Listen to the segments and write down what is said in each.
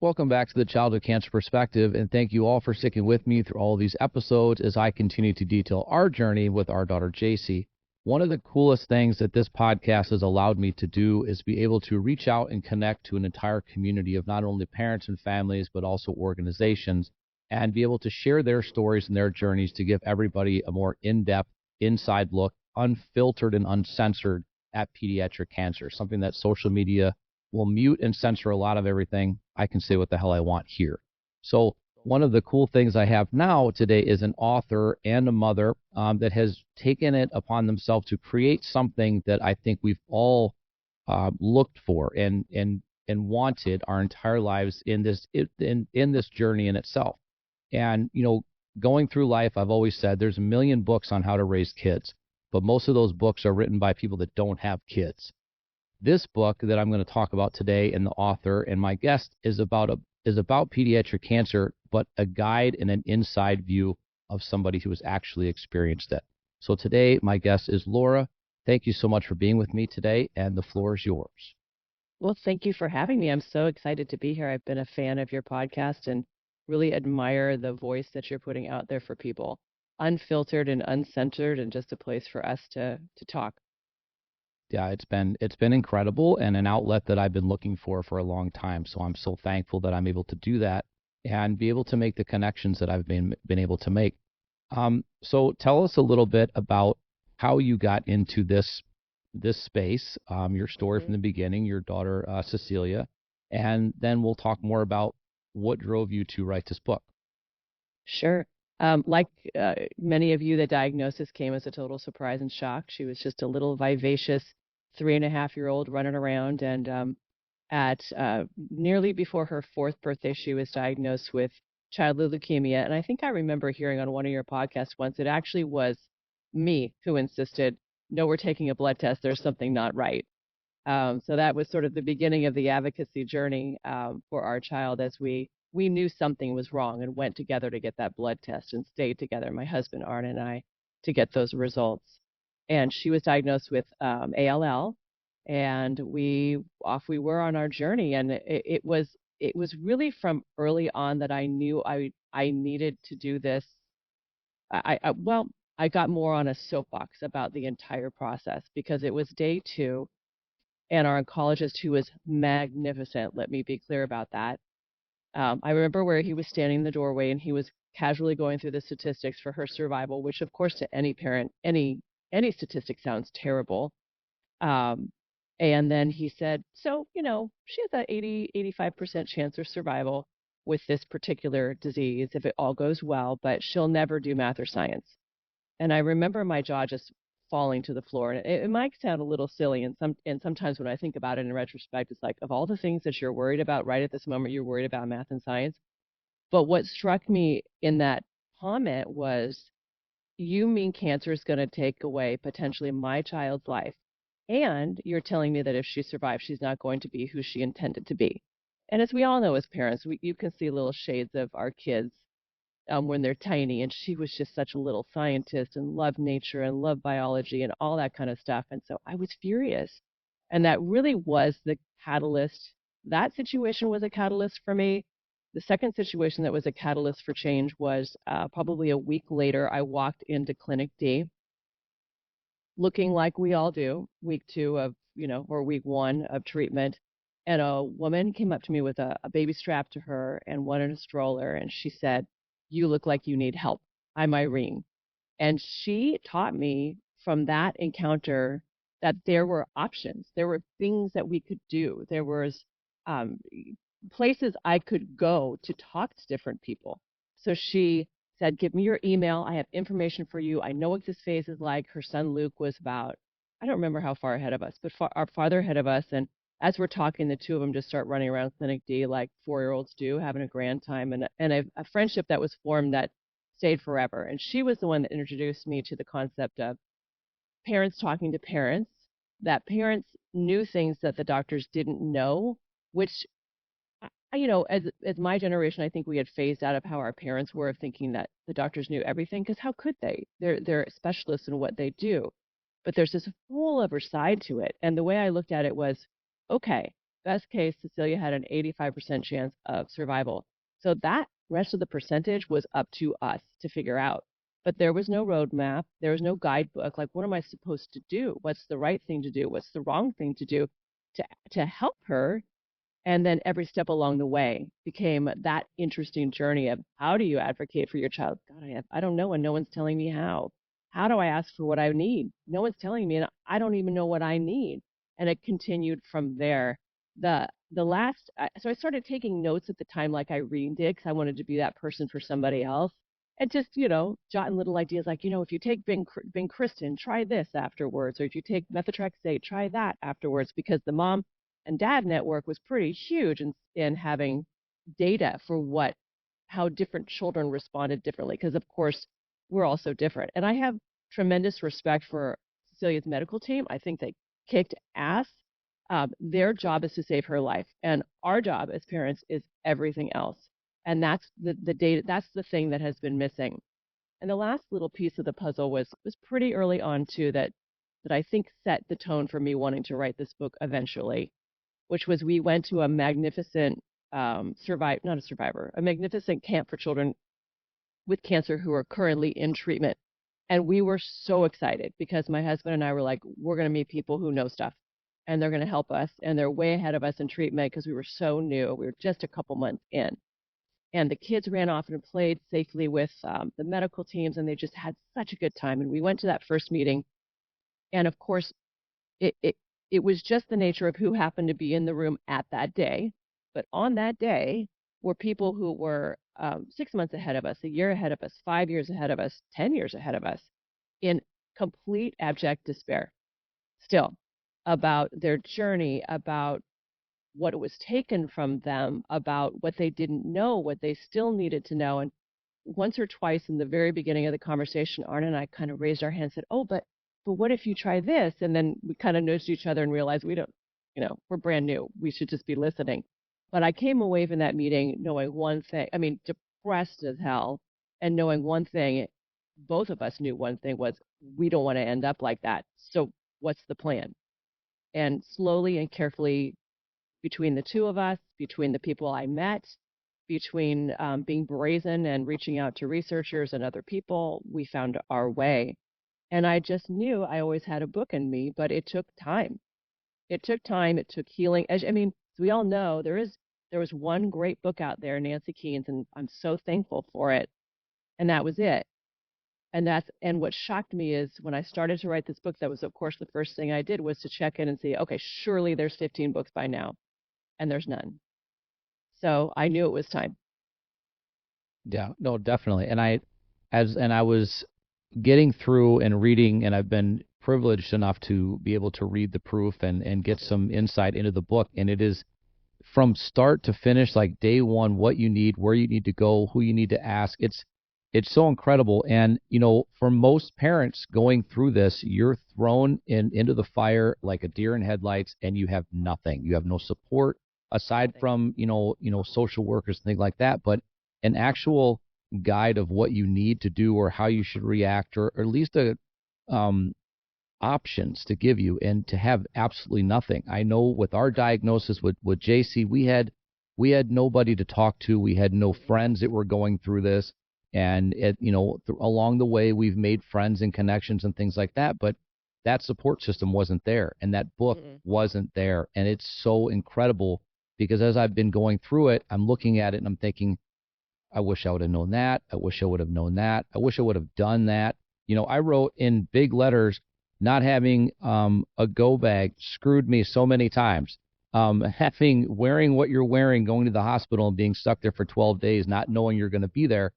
welcome back to the Childhood Cancer Perspective, and thank you all for sticking with me through all of these episodes as I continue to detail our journey with our daughter, JC. One of the coolest things that this podcast has allowed me to do is be able to reach out and connect to an entire community of not only parents and families, but also organizations, and be able to share their stories and their journeys to give everybody a more in-depth, inside look, unfiltered and uncensored at pediatric cancer, something that social media will mute and censor a lot of everything. I can say what the hell I want here. So one of the cool things I have now today is an author and a mother that has taken it upon themselves to create something that I think we've all looked for and wanted our entire lives in this journey in itself. And, you know, going through life, I've always said there's a million books on how to raise kids, but most of those books are written by people that don't have kids. This book that I'm going to talk about today, and the author and my guest is about pediatric cancer, but a guide and an inside view of somebody who has actually experienced it. So today, my guest is Laura. Thank you so much for being with me today, and the floor is yours. Well, thank you for having me. I'm so excited to be here. I've been a fan of your podcast and really admire the voice that you're putting out there for people, unfiltered and uncensored, and just a place for us to talk. Yeah, it's been incredible and an outlet that I've been looking for a long time. So I'm so thankful that I'm able to do that and be able to make the connections that I've been able to make. So tell us a little bit about how you got into this space, your story from the beginning, your daughter Cecilia, and then we'll talk more about what drove you to write this book. Sure. Like many of you, the diagnosis came as a total surprise and shock. She was just a little vivacious 3.5-year-old running around, and at nearly before her 4th birthday, she was diagnosed with childhood leukemia. And I think I remember hearing on one of your podcasts once, it actually was me who insisted, no, we're taking a blood test. There's something not right. So that was sort of the beginning of the advocacy journey for our child, as we knew something was wrong and went together to get that blood test and stayed together, my husband, Arn, and I, to get those results. And she was diagnosed with ALL, and we were on our journey. And it was really from early on that I knew I needed to do this. I got more on a soapbox about the entire process because it was day 2, and our oncologist, who was magnificent, let me be clear about that. I remember where he was standing in the doorway, and he was casually going through the statistics for her survival, which, of course, to any parent, any statistic sounds terrible. And then he said, so, you know, she has a 85% chance of survival with this particular disease if it all goes well, but she'll never do math or science. And I remember my jaw just falling to the floor. And it might sound a little silly, and sometimes when I think about it in retrospect, it's like, of all the things that you're worried about right at this moment, you're worried about math and science. But what struck me in that comment was, you mean cancer is going to take away potentially my child's life, and you're telling me that if she survives, she's not going to be who she intended to be. And as we all know as parents, you can see little shades of our kids when they're tiny, and she was just such a little scientist and loved nature and loved biology and all that kind of stuff. And so I was furious, and that really was the catalyst. That situation was a catalyst for me. The second situation that was a catalyst for change was probably a week later. I walked into Clinic D, looking like we all do, week 2 of, or week 1 of treatment. And a woman came up to me with a baby strapped to her and one in a stroller, and she said, "You look like you need help. I'm Irene." And she taught me from that encounter that there were options. There were things that we could do. There was places I could go to talk to different people. So she said, "Give me your email. I have information for you. I know what this phase is like." Her son Luke was about, I don't remember how far ahead of us, but farther ahead of us. And as we're talking, the two of them just start running around Clinic D like 4-year-olds do, having a grand time, and a friendship that was formed that stayed forever. And she was the one that introduced me to the concept of parents talking to parents, that parents knew things that the doctors didn't know, which, as my generation, I think we had phased out of how our parents were, of thinking that the doctors knew everything, because how could they? They're specialists in what they do. But there's this whole other side to it. And the way I looked at it was, okay, Best case, Cecilia had an 85% chance of survival. So that rest of the percentage was up to us to figure out. But there was no roadmap. There was no guidebook. Like, what am I supposed to do? What's the right thing to do? What's the wrong thing to do to help her? And then every step along the way became that interesting journey of how do you advocate for your child? God, I don't know, and no one's telling me how. How do I ask for what I need? No one's telling me, and I don't even know what I need. And it continued from there. The last, so I started taking notes at the time, like Irene did, because I wanted to be that person for somebody else, and just jotting little ideas like, if you take vincristine, try this afterwards, or if you take methotrexate, try that afterwards, because the mom and dad network was pretty huge in having data for how different children responded differently, because of course we're all so different. And I have tremendous respect for Cecilia's medical team. I think they kicked ass. Their job is to save her life, and our job as parents is everything else. And that's the data. That's the thing that has been missing. And the last little piece of the puzzle was pretty early on too, that I think set the tone for me wanting to write this book eventually, which was we went to a magnificent a magnificent camp for children with cancer who are currently in treatment. And we were so excited because my husband and I were like, we're going to meet people who know stuff and they're going to help us. And they're way ahead of us in treatment because we were so new. We were just a couple months in. And the kids ran off and played safely with the medical teams, and they just had such a good time. And we went to that first meeting. And of course, it was just the nature of who happened to be in the room at that day. But on that day were people who were 6 months ahead of us, a year ahead of us, 5 years ahead of us, 10 years ahead of us, in complete abject despair still about their journey, about what was taken from them, about what they didn't know, what they still needed to know. And once or twice in the very beginning of the conversation, Arna and I kind of raised our hands and said, oh, but what if you try this? And then we kind of noticed each other and realized we don't, we're brand new. We should just be listening. But I came away from that meeting knowing one thing, depressed as hell, and knowing one thing, both of us knew one thing was we don't want to end up like that. So what's the plan? And slowly and carefully, between the two of us, between the people I met, between being brazen and reaching out to researchers and other people, we found our way. And I just knew I always had a book in me, but it took time. It took time. It took healing. As we all know, there was one great book out there, Nancy Keene's, and I'm so thankful for it. And that was it. And what shocked me is when I started to write this book, that was, of course, the first thing I did was to check in and see, okay, surely there's 15 books by now, and there's none. So I knew it was time. Yeah, no, definitely. And I was getting through and reading, and I've been privileged enough to be able to read the proof and get some insight into the book. And it is from start to finish, like day one, what you need, where you need to go, who you need to ask. It's so incredible. And, for most parents going through this, you're thrown into the fire like a deer in headlights, and you have nothing. You have no support aside from, social workers and things like that, but an actual guide of what you need to do or how you should react, or at least options to give you, and to have absolutely nothing. I know with our diagnosis with JC, we had nobody to talk to. We had no friends that were going through this. And along the way, we've made friends and connections and things like that, but that support system wasn't there, and that book wasn't there. And it's so incredible because as I've been going through it, I'm looking at it and I'm thinking, I wish I would have known that. I wish I would have known that. I wish I would have done that. I wrote in big letters, not having a go bag screwed me so many times. Wearing what you're wearing, going to the hospital and being stuck there for 12 days, not knowing you're going to be there.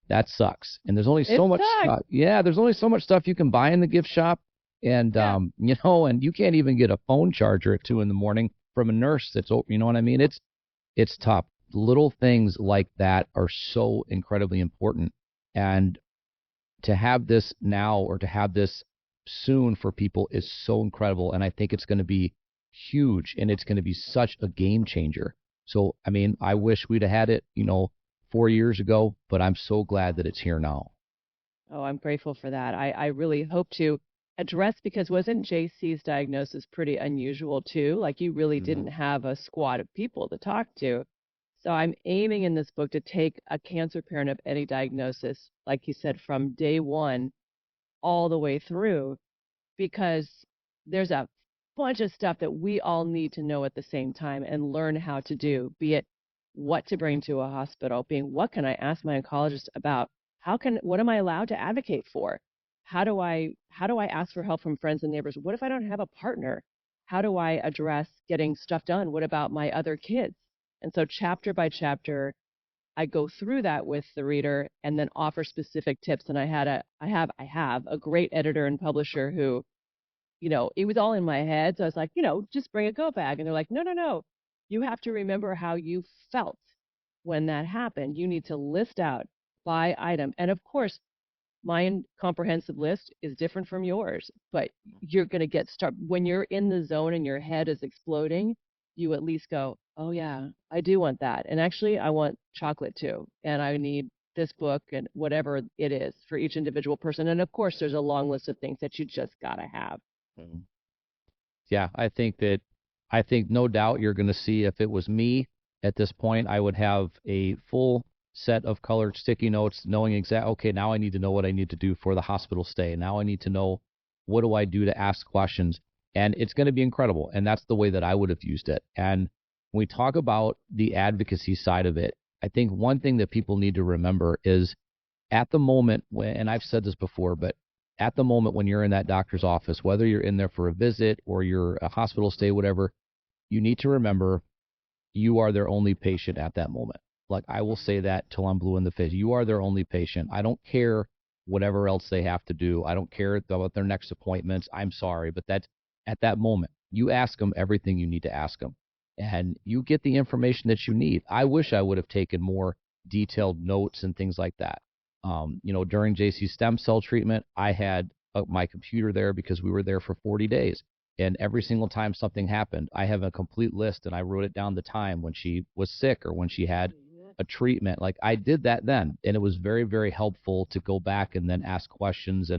That sucks. And there's only so much stuff. Yeah, there's only so much stuff you can buy in the gift shop. And, and you can't even get a phone charger at 2 a.m. from a nurse that's, you know what I mean? It's tough. Little things like that are so incredibly important. And to have this now or to have this soon for people is so incredible. And I think it's going to be huge, and it's going to be such a game changer. So, I wish we'd have had it, 4 years ago, but I'm so glad that it's here now. Oh, I'm grateful for that. I really hope to address, because wasn't JC's diagnosis pretty unusual too? Like you really didn't have a squad of people to talk to. So I'm aiming in this book to take a cancer parent of any diagnosis, like you said, from day one all the way through, because there's a bunch of stuff that we all need to know at the same time and learn how to do, be it what to bring to a hospital, being what can I ask my oncologist about? What am I allowed to advocate for? How do I ask for help from friends and neighbors? What if I don't have a partner? How do I address getting stuff done? What about my other kids? And so chapter by chapter, I go through that with the reader and then offer specific tips. And I have a great editor and publisher who, it was all in my head. So I was like, just bring a go bag. And they're like, no, no, no. You have to remember how you felt when that happened. You need to list out by item. And of course, my comprehensive list is different from yours, but you're going to get started when you're in the zone and your head is exploding. You at least go, oh yeah, I do want that. And actually, I want chocolate too. And I need this book and whatever it is for each individual person. And of course, there's a long list of things that you just got to have. Yeah, I think no doubt you're going to see, if it was me at this point, I would have a full set of colored sticky notes knowing exactly, okay, now I need to know what I need to do for the hospital stay. Now I need to know, what do I do to ask questions? And it's going to be incredible. And that's the way that I would have used it. And when we talk about the advocacy side of it, I think one thing that people need to remember is, at the moment when, and I've said this before, but at the moment when you're in that doctor's office, whether you're in there for a visit or you're a hospital stay, whatever, you need to remember you are their only patient at that moment. Like, I will say that till I'm blue in the face. You are their only patient. I don't care whatever else they have to do. I don't care about their next appointments. I'm sorry, but that's at that moment. You ask them everything you need to ask them, and you get the information that you need. I wish I would have taken more detailed notes and things like that. During JC's stem cell treatment, I had my computer there because we were there for 40 days. And every single time something happened, I have a complete list, and I wrote it down, the time when she was sick or when she had a treatment. Like, I did that then, and it was very, very helpful to go back and then ask questions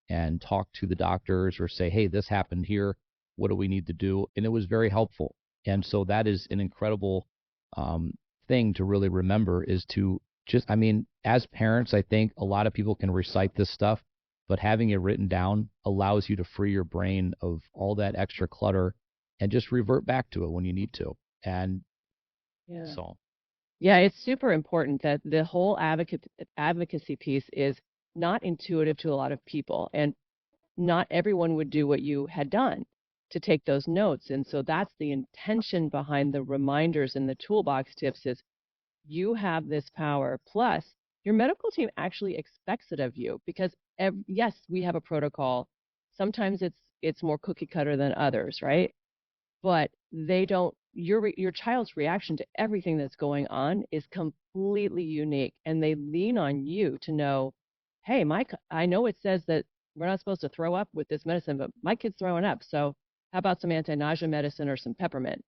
and talk to the doctors or say, hey, this happened here. What do we need to do? And it was very helpful. And so that is an incredible thing to really remember, is to just, as parents, I think a lot of people can recite this stuff, but having it written down allows you to free your brain of all that extra clutter and just revert back to it when you need to. And yeah, it's super important that the whole advocacy piece is not intuitive to a lot of people, and not everyone would do what you had done to take those notes. And so that's the intention behind the reminders and the toolbox tips, is you have this power. Plus, your medical team actually expects it of you, because yes, we have a protocol. Sometimes it's more cookie cutter than others, right? But they don't. Your child's reaction to everything that's going on is completely unique, and they lean on you to know, hey, I know it says that we're not supposed to throw up with this medicine, but my kid's throwing up. So how about some anti-nausea medicine or some peppermint?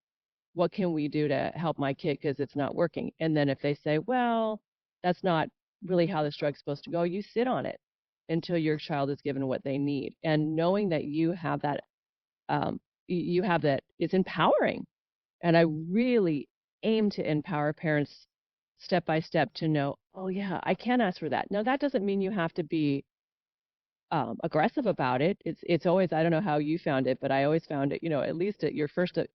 What can we do to help my kid because it's not working? And then if they say, well, that's not really how this drug's supposed to go, you sit on it until your child is given what they need. And knowing that you have that, it's empowering. And I really aim to empower parents step by step to know, oh yeah, I can ask for that. Now, that doesn't mean you have to be aggressive about it. It's always, I don't know how you found it, but I always found it, at least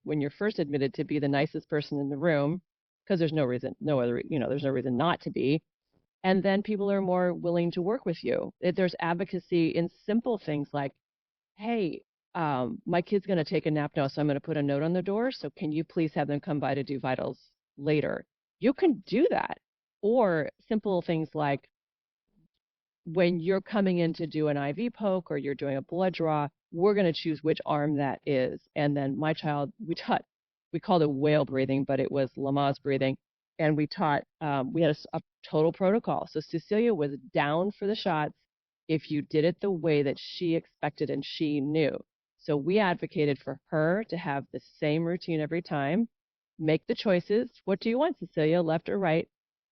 when you're first admitted, to be the nicest person in the room, because there's no reason, there's no reason not to be. And then people are more willing to work with you. There's advocacy in simple things like, hey, my kid's going to take a nap now, so I'm going to put a note on the door. So can you please have them come by to do vitals later? You can do that. Or simple things like, when you're coming in to do an IV poke or you're doing a blood draw, we're going to choose which arm that is. And then my child, we called it whale breathing, but it was Lamaze breathing. And we had a total protocol. So Cecilia was down for the shots if you did it the way that she expected and she knew. So we advocated for her to have the same routine every time, make the choices. What do you want, Cecilia, left or right?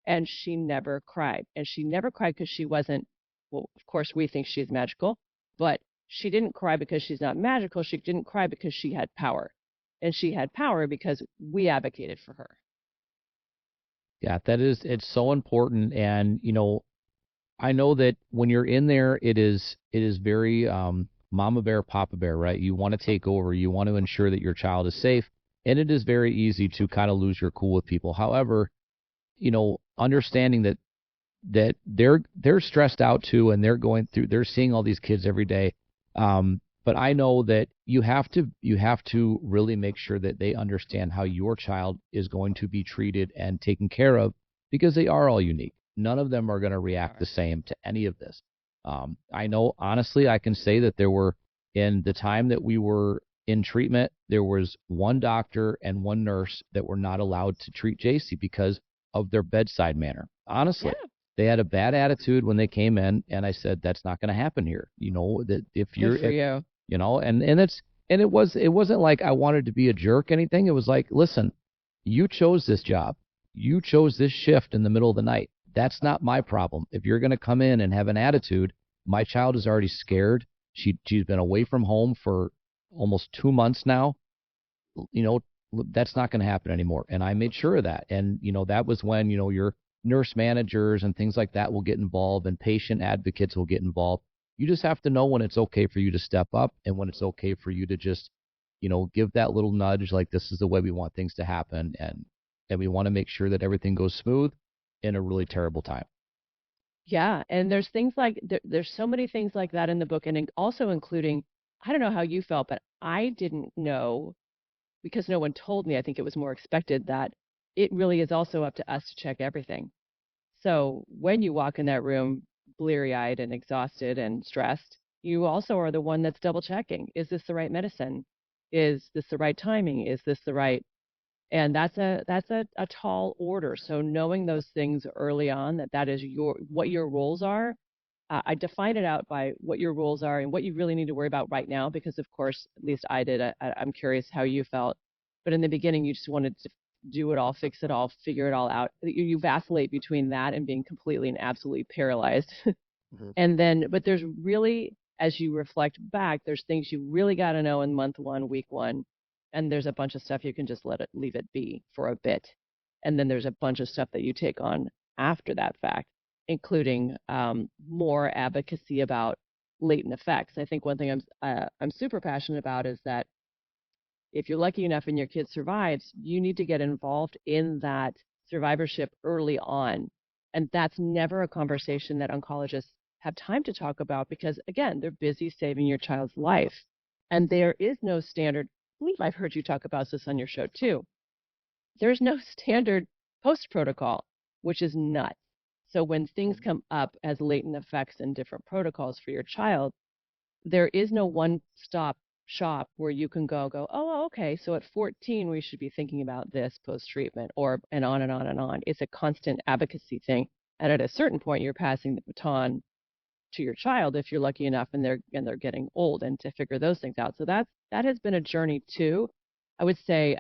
And she never cried. And she never cried because she wasn't, well, of course, we think she's magical, but she didn't cry because she's not magical. She didn't cry because she had power. And she had power because we advocated for her. Yeah, it's so important. And, I know that when you're in there, it is very mama bear, papa bear, right? You want to take over. You want to ensure that your child is safe. And it is very easy to kind of lose your cool with people. However, understanding that they're stressed out too, and they're seeing all these kids every day. But I know that you have to really make sure that they understand how your child is going to be treated and taken care of, because they are all unique. None of them are going to react the same to any of this. I know, honestly, I can say that in the time that we were in treatment, there was one doctor and one nurse that were not allowed to treat JC because of their bedside manner. Honestly, Yeah. they had a bad attitude when they came in, and I said, that's not going to happen here. That if you're, Good for you. and it wasn't like I wanted to be a jerk or anything. It was like, listen, you chose this job. You chose this shift in the middle of the night. That's not my problem. If you're going to come in and have an attitude, my child is already scared. She's been away from home for almost 2 months now. That's not going to happen anymore. And I made sure of that. And, that was when, your nurse managers and things like that will get involved, and patient advocates will get involved. You just have to know when it's okay for you to step up, and when it's okay for you to just, give that little nudge, like, this is the way we want things to happen. And we want to make sure that everything goes smooth in a really terrible time. Yeah. And there's things like, there's so many things like that in the book, and also including, I don't know how you felt, but I didn't know, because no one told me. I think it was more expected, that it really is also up to us to check everything. So when you walk in that room bleary-eyed and exhausted and stressed, you also are the one that's double checking. Is this the right medicine? Is this the right timing? Is this the right? And that's a tall order. So knowing those things early on, that is what your roles are. I define it out by what your roles are and what you really need to worry about right now, because of course, at least I did. I'm curious how you felt, but in the beginning, you just wanted to do it all, fix it all, figure it all out. You vacillate between that and being completely and absolutely paralyzed. Mhm. And then, but there's really, as you reflect back, there's things you really got to know in month one, week one, and there's a bunch of stuff you can just leave it be for a bit. And then there's a bunch of stuff that you take on after that fact, including more advocacy about latent effects. I think one thing I'm super passionate about is that if you're lucky enough and your kid survives, you need to get involved in that survivorship early on. And that's never a conversation that oncologists have time to talk about, because, again, they're busy saving your child's life. And there is no standard. I believe I've heard you talk about this on your show too. There's no standard post protocol, which is nuts. So when things come up as latent effects and different protocols for your child, there is no one stop shop where you can oh, okay, so at 14 we should be thinking about this post treatment, or and on and on and on. It's a constant advocacy thing, and at a certain point you're passing the baton to your child, if you're lucky enough and they're getting old, and to figure those things out. So that has been a journey too. I would say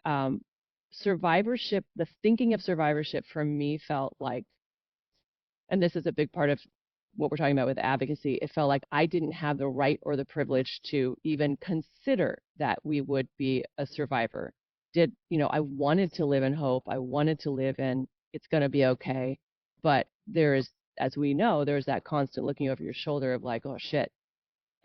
survivorship, the thinking of survivorship for me felt like, and this is a big part of what we're talking about with advocacy, it felt like I didn't have the right or the privilege to even consider that we would be a survivor. I wanted to live in hope. I wanted to live in, it's going to be okay. But as we know, there's that constant looking over your shoulder of like, oh shit.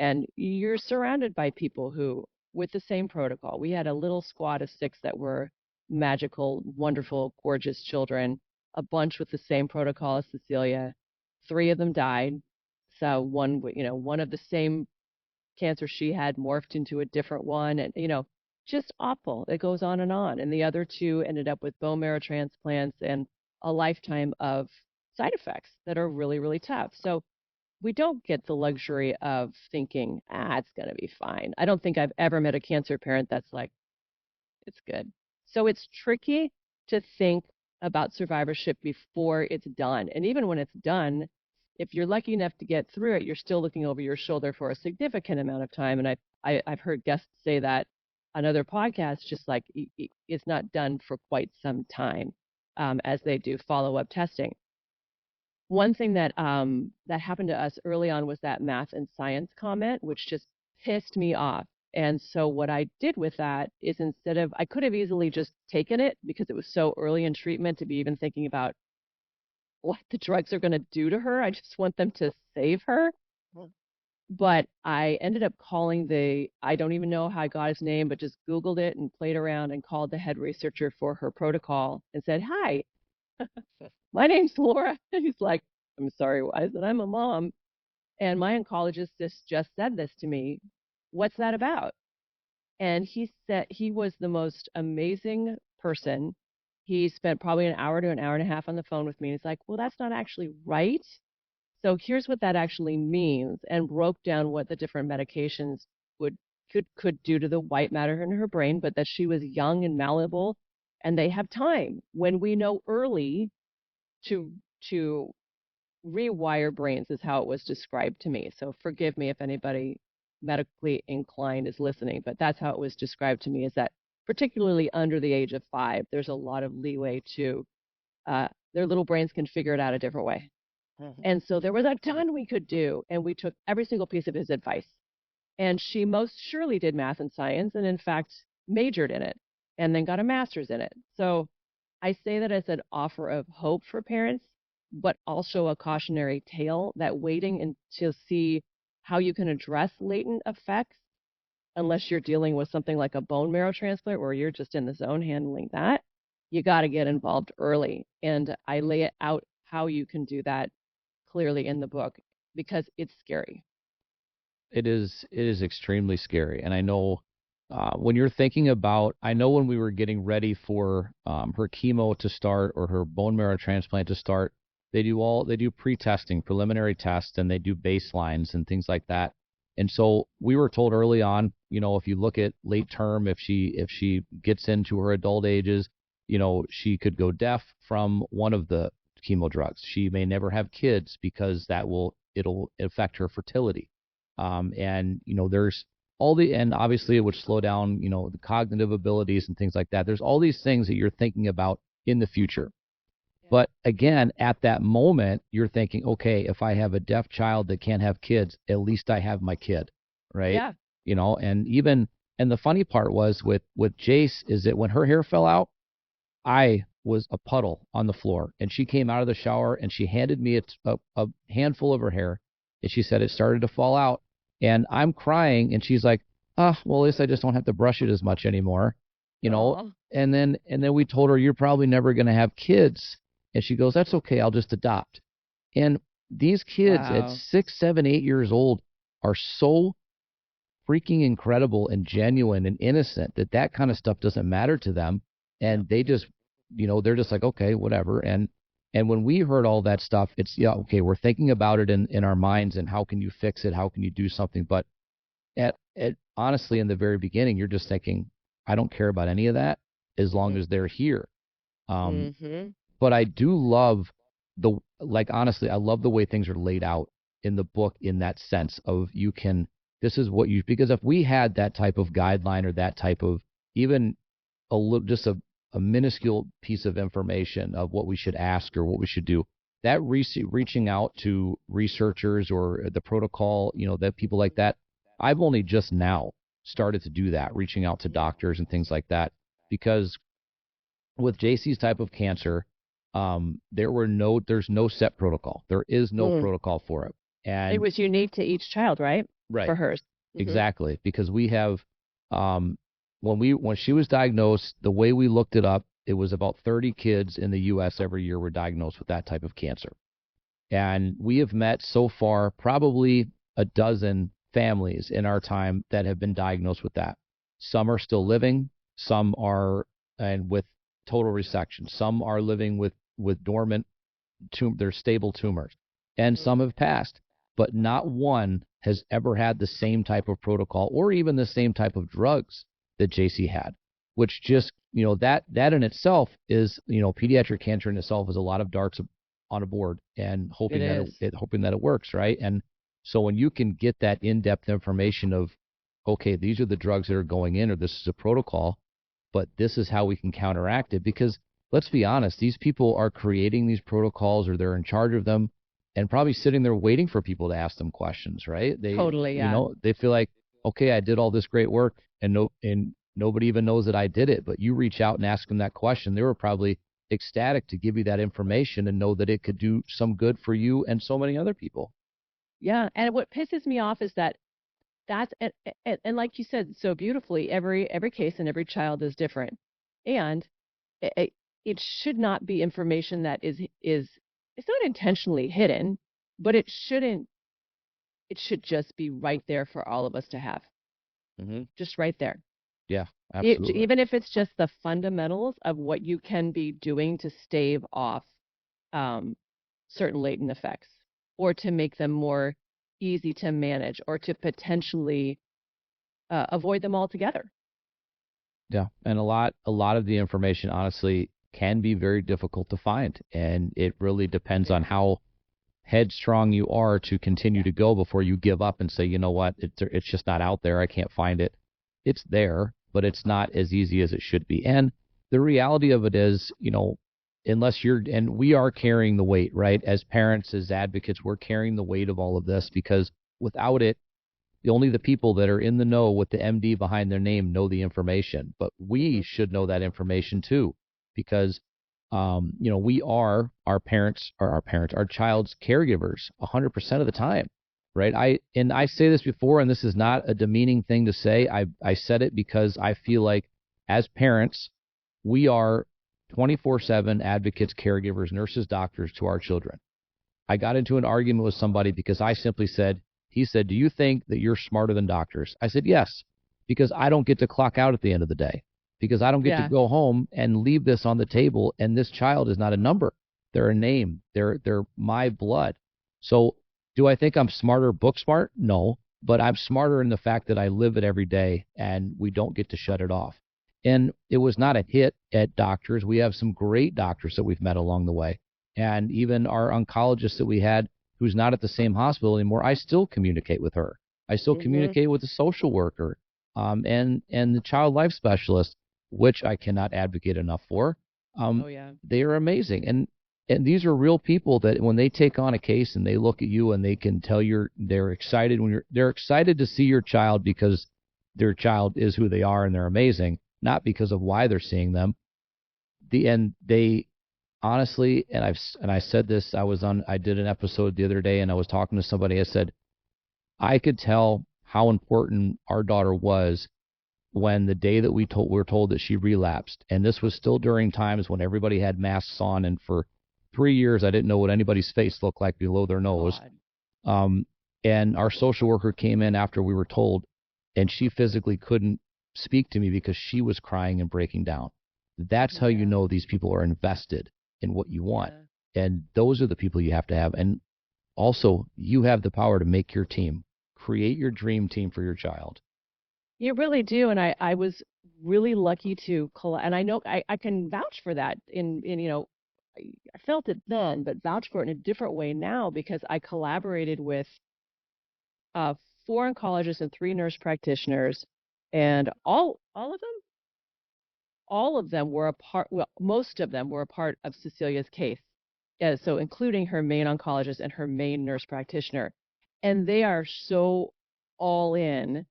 And you're surrounded by people who, with the same protocol. We had a little squad of 6 that were magical, wonderful, gorgeous children, a bunch with the same protocol as Cecilia. 3 of them died. So one of the same cancer she had morphed into a different one, and just awful. It goes on and on. And the other 2 ended up with bone marrow transplants and a lifetime of side effects that are really, really tough. So we don't get the luxury of thinking, it's going to be fine. I don't think I've ever met a cancer parent that's like, it's good. So it's tricky to think about survivorship before it's done. And even when it's done, if you're lucky enough to get through it, you're still looking over your shoulder for a significant amount of time. And I've heard guests say that on other podcasts, just like it's not done for quite some time, as they do follow-up testing. One thing that happened to us early on was that math and science comment, which just pissed me off. And so what I did with that is I could have easily just taken it because it was so early in treatment to be even thinking about what the drugs are going to do to her. I just want them to save her. But I ended up calling I don't even know how I got his name, but just Googled it and played around and called the head researcher for her protocol and said, "Hi, my name's Laura." He's like, "I'm sorry." I said, "I'm a mom. And my oncologist just said this to me. What's that about?" And he said he was the most amazing person. He spent probably an hour to an hour and a half on the phone with me. And he's like, "Well, that's not actually right. So here's what that actually means," and broke down what the different medications could do to the white matter in her brain, but that she was young and malleable, and they have time when we know early to rewire brains is how it was described to me. So forgive me if anybody medically inclined is listening, but that's how it was described to me, is that particularly under the age of 5, there's a lot of leeway to their little brains can figure it out a different way. And so there was a ton we could do, and we took every single piece of his advice. And she most surely did math and science, and in fact majored in it, and then got a master's in it. So I say that as an offer of hope for parents, but also a cautionary tale that waiting to see how you can address latent effects, unless you're dealing with something like a bone marrow transplant where you're just in the zone handling that, you got to get involved early. And I lay it out how you can do that clearly in the book because it's scary. It is extremely scary. And I know when you're thinking about, I know when we were getting ready for her chemo to start or her bone marrow transplant to start, they do pre-testing, preliminary tests, and they do baselines and things like that. And so we were told early on, if you look at late term, if she gets into her adult ages, she could go deaf from one of the chemo drugs. She may never have kids because it'll affect her fertility. And there's and obviously it would slow down, the cognitive abilities and things like that. There's all these things that you're thinking about in the future. But again, at that moment, you're thinking, okay, if I have a deaf child that can't have kids, at least I have my kid, right? Yeah. And the funny part was with Jace is that when her hair fell out, I was a puddle on the floor, and she came out of the shower and she handed me a handful of her hair, and she said it started to fall out, and I'm crying, and she's like, well, at least I just don't have to brush it as much anymore, Aww. and then we told her, you're probably never going to have kids. And she goes, that's okay, I'll just adopt. And these kids at 6, 7, 8 years old are so freaking incredible and genuine and innocent that kind of stuff doesn't matter to them. And they just, they're just like, okay, whatever. And when we heard all that stuff, it's, yeah, okay, we're thinking about it in our minds and how can you fix it? How can you do something? But honestly, in the very beginning, you're just thinking, I don't care about any of that as long as they're here. But I do love honestly, I love the way things are laid out in the book in that sense of because if we had that type of guideline or that type of even just a minuscule piece of information of what we should ask or what we should do, that reaching out to researchers or the protocol, that people like that, I've only just now started to do that, reaching out to doctors and things like that, because with JC's type of cancer, there's no set protocol. There is no protocol for it. And it was unique to each child, right? Right. For hers. Exactly. Because we have, when she was diagnosed, the way we looked it up, it was about 30 kids in the U.S. every year were diagnosed with that type of cancer. And we have met so far probably a dozen families in our time that have been diagnosed with that. Some are still living. Some are, and with total resection. Some are living with dormant, they're stable tumors, and some have passed, but not one has ever had the same type of protocol or even the same type of drugs that JC had, which just, that in itself is, pediatric cancer in itself is a lot of darts on a board and hoping that it works, right? And so when you can get that in-depth information of, okay, these are the drugs that are going in, or this is a protocol, but this is how we can counteract it. Because let's be honest, these people are creating these protocols or they're in charge of them and probably sitting there waiting for people to ask them questions, right? Totally, yeah. They feel like, okay, I did all this great work and nobody even knows that I did it, but you reach out and ask them that question. They were probably ecstatic to give you that information and know that it could do some good for you and so many other people. Yeah. And what pisses me off is that that's and like you said so beautifully, every case and every child is different. And it, it should not be information that is it's not intentionally hidden, but it should just be right there for all of us to have. Hmm. Just right there. Yeah, absolutely. Even if it's just the fundamentals of what you can be doing to stave off um, certain latent effects, or to make them more easy to manage, or to potentially avoid them altogether. Yeah, and a lot of the information, honestly, can be very difficult to find, and it really depends on how headstrong you are to continue to go before you give up and say, you know what, it's just not out there. I can't find it. It's there, but it's not as easy as it should be. And the reality of it is, unless and we are carrying the weight, right? As parents, as advocates, we're carrying the weight of all of this because without it, only the people that are in the know with the MD behind their name know the information. But we should know that information too, because we are our child's caregivers 100% of the time, right? I say this before, and this is not a demeaning thing to say. I said it because I feel like as parents, we are 24/7 advocates, caregivers, nurses, doctors to our children. I got into an argument with somebody because I simply said, he said, "Do you think that you're smarter than doctors?" I said, "Yes, because I don't get to clock out at the end of the day, because I don't get to Yeah. go home and leave this on the table. And this child is not a number. They're a name. They're my blood. So do I think I'm smarter, book smart? No, but I'm smarter in the fact that I live it every day and we don't get to shut it off." And it was not a hit at doctors. We have some great doctors that we've met along the way. And even our oncologist that we had, who's not at the same hospital anymore, I still communicate with her. I still Hmm. communicate with the social worker, and the child life specialist, which I cannot advocate enough for. Oh yeah. They are amazing, and these are real people that when they take on a case and they look at you and they can tell they're excited they're excited to see your child because their child is who they are and they're amazing, not because of why they're seeing them. They honestly, I said this, I did an episode the other day and I was talking to somebody. I said, I could tell how important our daughter was when the day that we were told that she relapsed. And this was still during times when everybody had masks on. And for 3 years, I didn't know what anybody's face looked like below their nose. God. Um, and our social worker came in after we were told, and she physically couldn't speak to me because she was crying and breaking down. That's how you Yeah. know these people are invested in what you want. Yeah. And those are the people you have to have. And also, you have the power to make your team, create your dream team for your child. You really do. And I was really lucky to and I know I can vouch for that in I felt it then, but vouch for it in a different way now because I collaborated with uh, four oncologists and three nurse practitioners, and all of them were a part. Well, most of them were a part of Cecilia's case, so including her main oncologist and her main nurse practitioner, and they are so all in.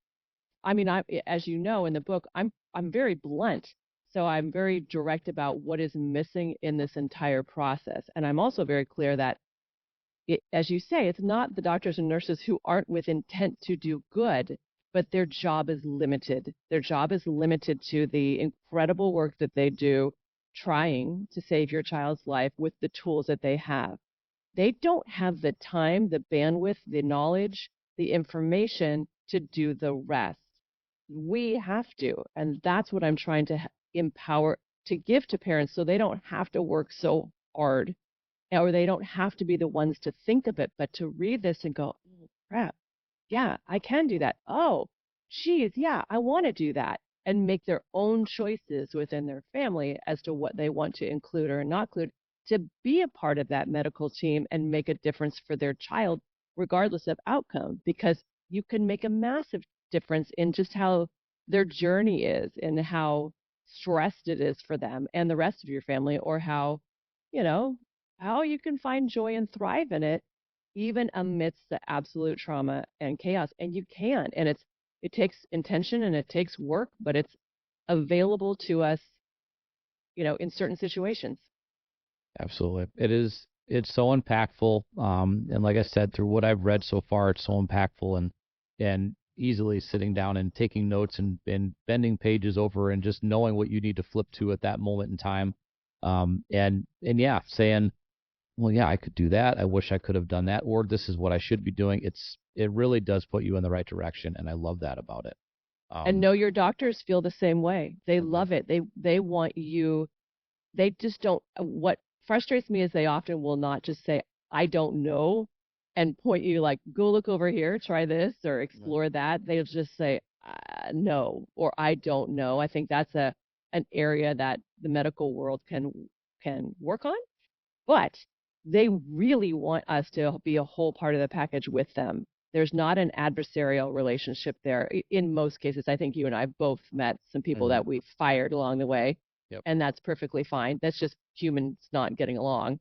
I mean, as you know in the book, I'm very blunt, so I'm very direct about what is missing in this entire process, and I'm also very clear that as you say, it's not the doctors and nurses who aren't with intent to do good, but their job is limited. Their job is limited to the incredible work that they do trying to save your child's life with the tools that they have. They don't have the time, the bandwidth, the knowledge, the information to do the rest. We have to. And that's what I'm trying to empower, to give to parents so they don't have to work so hard, or they don't have to be the ones to think of it, but to read this and go, oh, crap, yeah, I can do that. Oh, geez, yeah, I want to do that. And make their own choices within their family as to what they want to include or not include to be a part of that medical team and make a difference for their child, regardless of outcome, because you can make a massive difference in just how their journey is and how stressed it is for them and the rest of your family, or how, you know, how you can find joy and thrive in it even amidst the absolute trauma and chaos. And you can. And It takes intention and it takes work, but it's available to us, in certain situations. Absolutely. It's so impactful. And like I said, through what I've read so far, it's so impactful and easily sitting down and taking notes and bending pages over and just knowing what you need to flip to at that moment in time. And yeah, saying, well, yeah, I could do that. I wish I could have done that, or this is what I should be doing. It really does put you in the right direction, and I love that about it. And know your doctors feel the same way. They Mhm. love it. They want you. They just don't. What frustrates me is they often will not just say, I don't know, and point you like, go look over here, try this, or Right. explore that. They'll just say, no, or I don't know. I think that's an area that the medical world can work on, but they really want us to be a whole part of the package with them. There's not an adversarial relationship there. In most cases, I think you and I both met some people Mhm. that we fired along the way, Yep. and that's perfectly fine. That's just humans not getting along,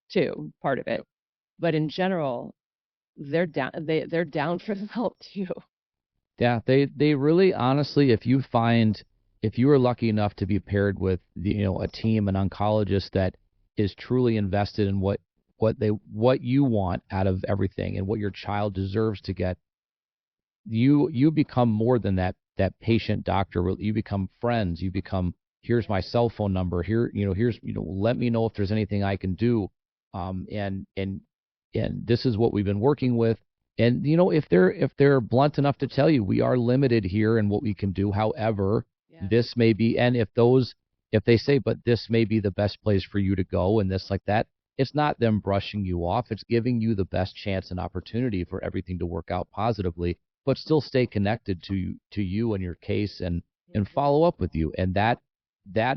too, part of it. Yep. But in general, they're down. They're down for the help too. Yeah, they really honestly, if you are lucky enough to be paired with a team, an oncologist that is truly invested in what you want out of everything and what your child deserves to get, you become more than that patient doctor. You become friends. You become, here's my cell phone number. Here's let me know if there's anything I can do. And this is what we've been working with. And if they're blunt enough to tell you, we are limited here in what we can do. However, Yeah. this may be, and if they say, but this may be the best place for you to go, and this like that, it's not them brushing you off. It's giving you the best chance and opportunity for everything to work out positively, but still stay connected to you and your case and follow up with you. And that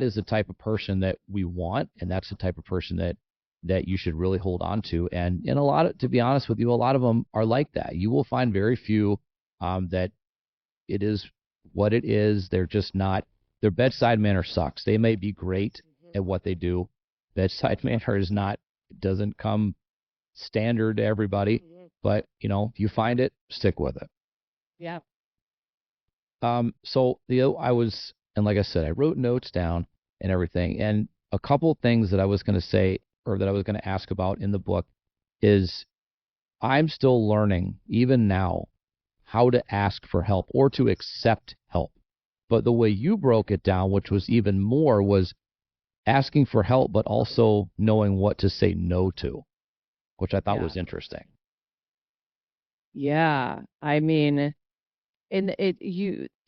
is the type of person that we want, and that's the type of person that you should really hold on to. And a lot of, to be honest with you, a lot of them are like that. You will find very few that it is what it is. They're just not. Their bedside manner sucks. They may be great at what they do. Bedside manner is not. It doesn't come standard to everybody. But if you find it, stick with it. Yeah. So I was, and like I said, I wrote notes down and everything. And a couple things that I was going to say, or that I was going to ask about in the book, is I'm still learning, even now, how to ask for help or to accept help. But the way you broke it down, which was even more, was asking for help, but also knowing what to say no to, which I thought Yeah. was interesting. Yeah. I mean,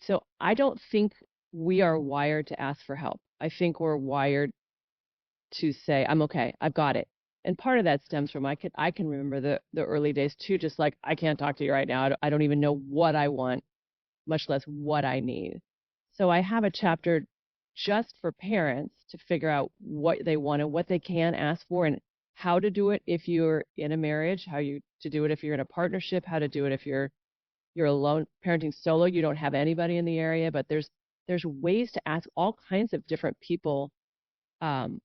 so I don't think we are wired to ask for help. I think we're wired to say, I'm okay, I've got it. And part of that stems from I can remember the early days too, just like I can't talk to you right now. I don't even know what I want, much less what I need. So I have a chapter just for parents to figure out what they want and what they can ask for and how to do it if you're in a marriage, how you to do it if you're in a partnership, how to do it if you're alone parenting solo, you don't have anybody in the area, but there's ways to ask all kinds of different people um,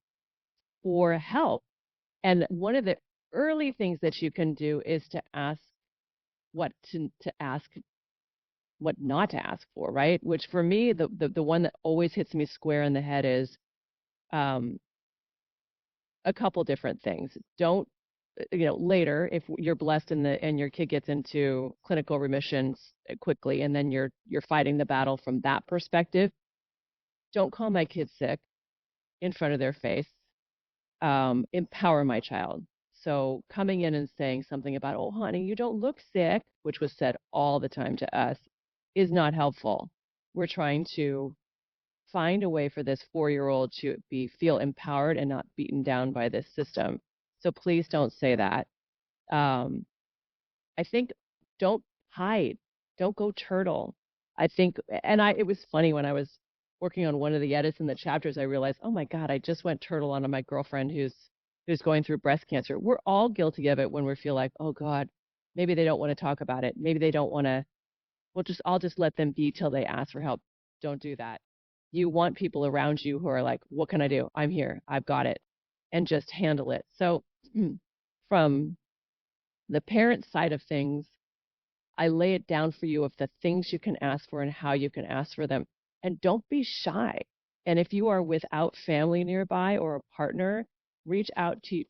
for help. And one of the early things that you can do is to ask to ask, what not to ask for, right? Which for me, the one that always hits me square in the head is um, a couple different things. Don't later if you're blessed and your kid gets into clinical remissions quickly, and then you're fighting the battle from that perspective. Don't call my kid sick in front of their face. Empower my child. So coming in and saying something about, oh, honey, you don't look sick, which was said all the time to us, is not helpful. We're trying to find a way for this 4-year-old to feel empowered and not beaten down by this system. So please don't say that. Um, I think don't hide. Don't go turtle. I think, and it was funny when I was working on one of the edits in the chapters, I realized, oh my God, I just went turtle on my girlfriend who's going through breast cancer. We're all guilty of it when we feel like, oh God, maybe they don't want to talk about it. Maybe they don't want to, I'll just let them be till they ask for help. Don't do that. You want people around you who are like, what can I do? I'm here. I've got it. And just handle it. So from the parent side of things, I lay it down for you of the things you can ask for and how you can ask for them. And don't be shy. And if you are without family nearby or a partner, reach out to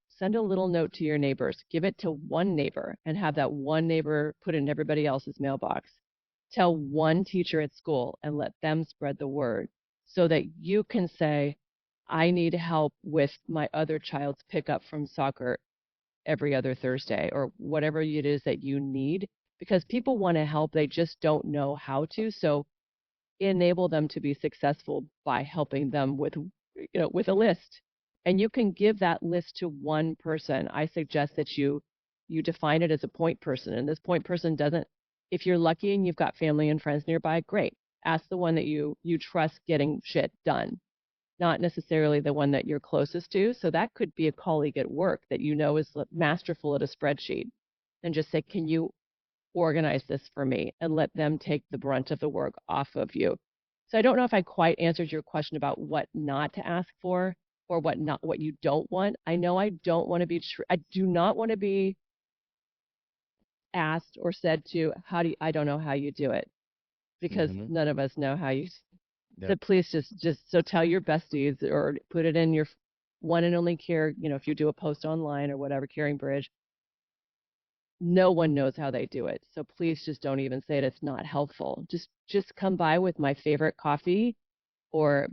send a little note to your neighbors. Give it to one neighbor and have that one neighbor put it in everybody else's mailbox. Tell one teacher at school and let them spread the word so that you can say, I need help with my other child's pickup from soccer every other Thursday, or whatever it is that you need, because people want to help. They just don't know how to. So enable them to be successful by helping them with a list. And you can give that list to one person. I suggest that you define it as a point person. And this point person doesn't, if you're lucky and you've got family and friends nearby, great. Ask the one that you trust getting shit done, not necessarily the one that you're closest to. So that could be a colleague at work that you know is masterful at a spreadsheet. And just say, can you organize this for me, and let them take the brunt of the work off of you. So I don't know if I quite answered your question about what not to ask for or what you don't want. I know I don't want to be I do not want to be asked or said to, I don't know how you do it, because none of us know how you. Yep. So please just so tell your besties or put it in your one and only care, if you do a post online or whatever, Caring Bridge. No one knows how they do it. So please just don't even say it. It's not helpful. Just come by with my favorite coffee or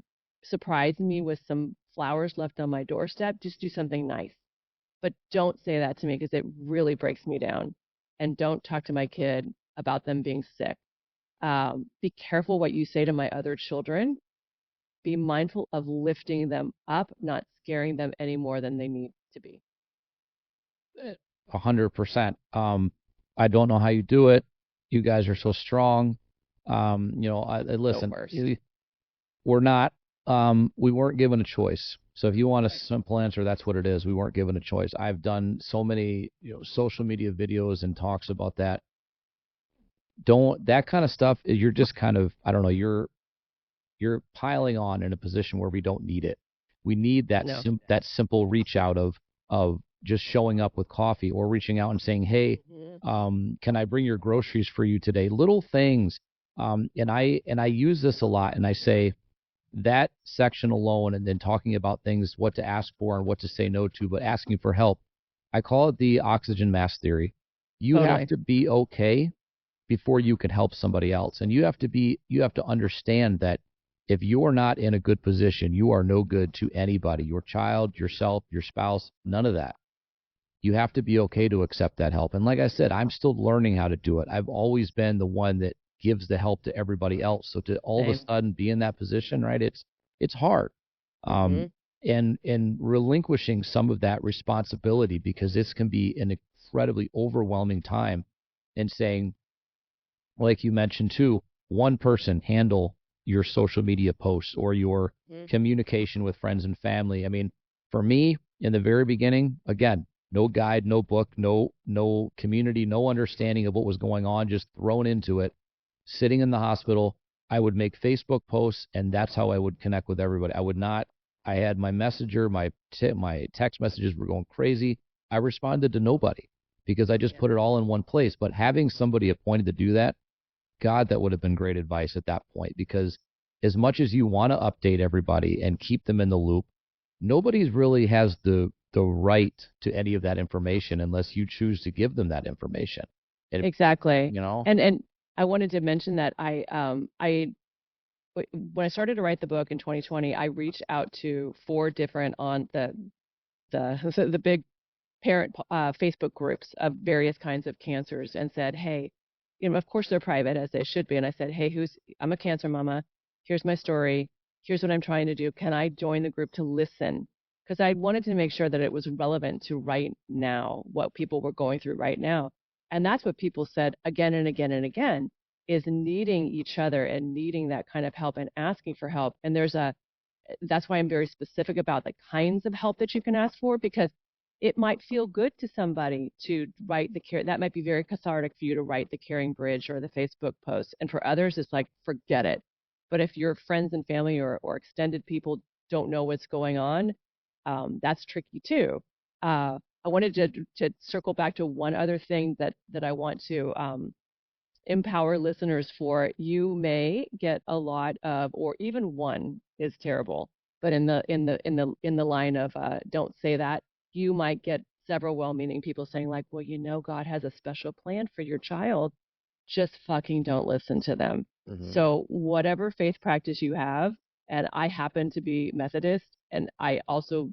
surprise me with some flowers left on my doorstep. Just do something nice. But don't say that to me, because it really breaks me down. And don't talk to my kid about them being sick. Be careful what you say to my other children. Be mindful of lifting them up, not scaring them any more than they need to be. 100%. I don't know how you do it. You guys are so strong. Listen, we're not, we weren't given a choice. So if you want a simple answer, that's what it is. We weren't given a choice. I've done so many, social media videos and talks about that. That kind of stuff, you're just kind of, I don't know, you're piling on in a position where we don't need it. We need that that simple reach out of just showing up with coffee, or reaching out and saying, hey, can I bring your groceries for you today? Little things. And I use this a lot, and I say that section alone, and then talking about things, what to ask for and what to say no to, but asking for help. I call it the oxygen mask theory. You have to be okay before you can help somebody else. And you have to understand that if you are not in a good position, you are no good to anybody, your child, yourself, your spouse, none of that. You have to be okay to accept that help. And like I said, I'm still learning how to do it. I've always been the one that gives the help to everybody else. So to all of a sudden be in that position, right? It's hard. And relinquishing some of that responsibility, because this can be an incredibly overwhelming time, and saying, like you mentioned too, one person handle your social media posts or your communication with friends and family. I mean, for me, in the very beginning, again, no guide, no book, no community, no understanding of what was going on, just thrown into it. Sitting in the hospital, I would make Facebook posts, and that's how I would connect with everybody. I had my messenger, my text messages were going crazy. I responded to nobody because I just put it all in one place. But having somebody appointed to do that, God, that would have been great advice at that point, because as much as you want to update everybody and keep them in the loop, nobody really has the right to any of that information unless you choose to give them that information. Exactly. And I wanted to mention that when I started to write the book in 2020, I reached out to 4 different on the big parent Facebook groups of various kinds of cancers, and said, hey, of course they're private, as they should be. And I said, hey, I'm a cancer mama. Here's my story. Here's what I'm trying to do. Can I join the group to listen? Because I wanted to make sure that it was relevant to right now, what people were going through right now. And that's what people said again and again and again, is needing each other and needing that kind of help and asking for help. And that's why I'm very specific about the kinds of help that you can ask for, because it might feel good to somebody to write that might be very cathartic for you to write the Caring Bridge or the Facebook post. And for others, it's like, forget it. But if your friends and family or extended people don't know what's going on, that's tricky too. I wanted to circle back to one other thing that I want to empower listeners for, you may get a lot of, or even one is terrible, but in the line of don't say that, you might get several well-meaning people saying like, well, God has a special plan for your child. Just fucking don't listen to them. So whatever faith practice you have, and I happen to be Methodist, and I also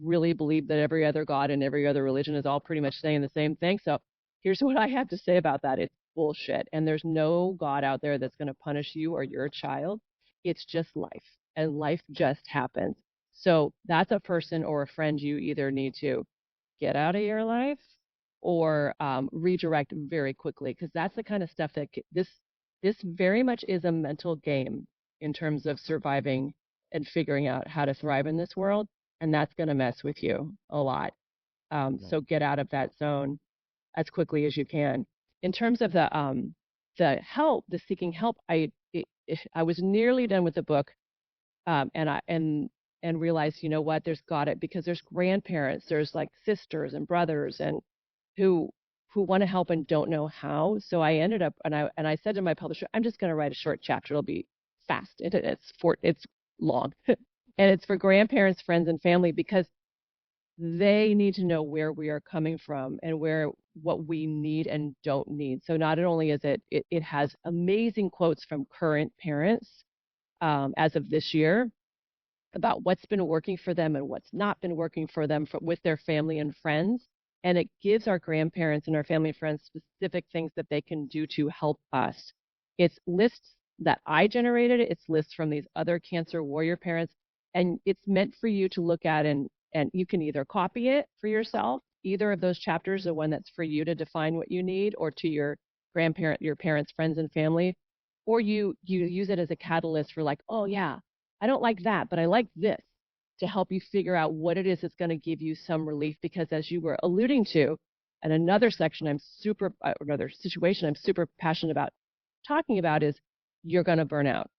really believe that every other God and every other religion is all pretty much saying the same thing. So here's what I have to say about that. It's bullshit. And there's no God out there that's going to punish you or your child. It's just life, and life just happens. So that's a person or a friend you either need to get out of your life or redirect very quickly, because that's the kind of stuff that this very much is a mental game in terms of surviving and figuring out how to thrive in this world, and that's going to mess with you a lot. So get out of that zone as quickly as you can. In terms of the seeking help, I was nearly done with the book, and realized, what, there's got it, because there's grandparents, there's like sisters and brothers, and who want to help and don't know how. So I ended up, and I said to my publisher, I'm just going to write a short chapter. It'll be fast. It's long, and it's for grandparents, friends, and family, because they need to know where we are coming from and what we need and don't need. So not only is it has amazing quotes from current parents as of this year about what's been working for them and what's not been working for them with their family and friends. And it gives our grandparents and our family and friends specific things that they can do to help us. It's lists that I generated. It's lists from these other cancer warrior parents. And it's meant for you to look at, and you can either copy it for yourself, either of those chapters, the one that's for you to define what you need, or to your grandparent, your parents, friends, and family, or you use it as a catalyst for like, oh yeah, I don't like that, but I like this, to help you figure out what it is that's going to give you some relief. Because as you were alluding to, and another situation I'm super passionate about talking about is, you're going to burn out.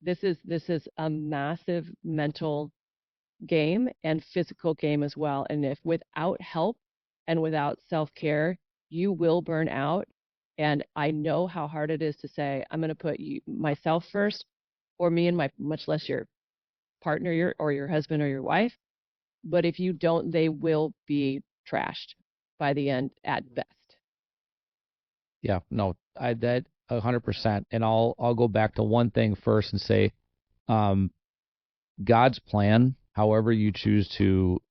This is a massive mental game and physical game as well. And if without help and without self-care, you will burn out. And I know how hard it is to say, I'm going to put myself first, or me and much less your partner, or your husband or your wife. But if you don't, they will be trashed by the end at best. Yeah, no, that 100%. And I'll go back to one thing first and say, God's plan, however you choose to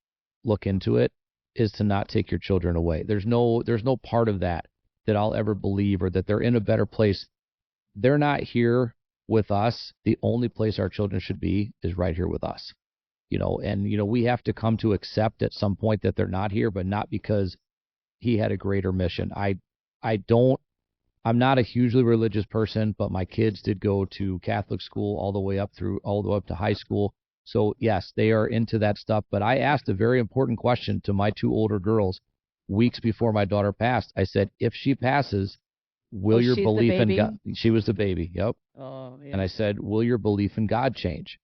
look into it, is to not take your children away. There's no part of that I'll ever believe, or that they're in a better place. They're not here with us. The only place our children should be is right here with us. And we have to come to accept at some point that they're not here, but not because he had a greater mission. I'm not a hugely religious person, but my kids did go to Catholic school all the way up to high school. So yes, they are into that stuff. But I asked a very important question to my two older girls weeks before my daughter passed. I said, if she passes, will your belief in God? She was the baby. Yep. Oh, yeah. And I said, will your belief in God change?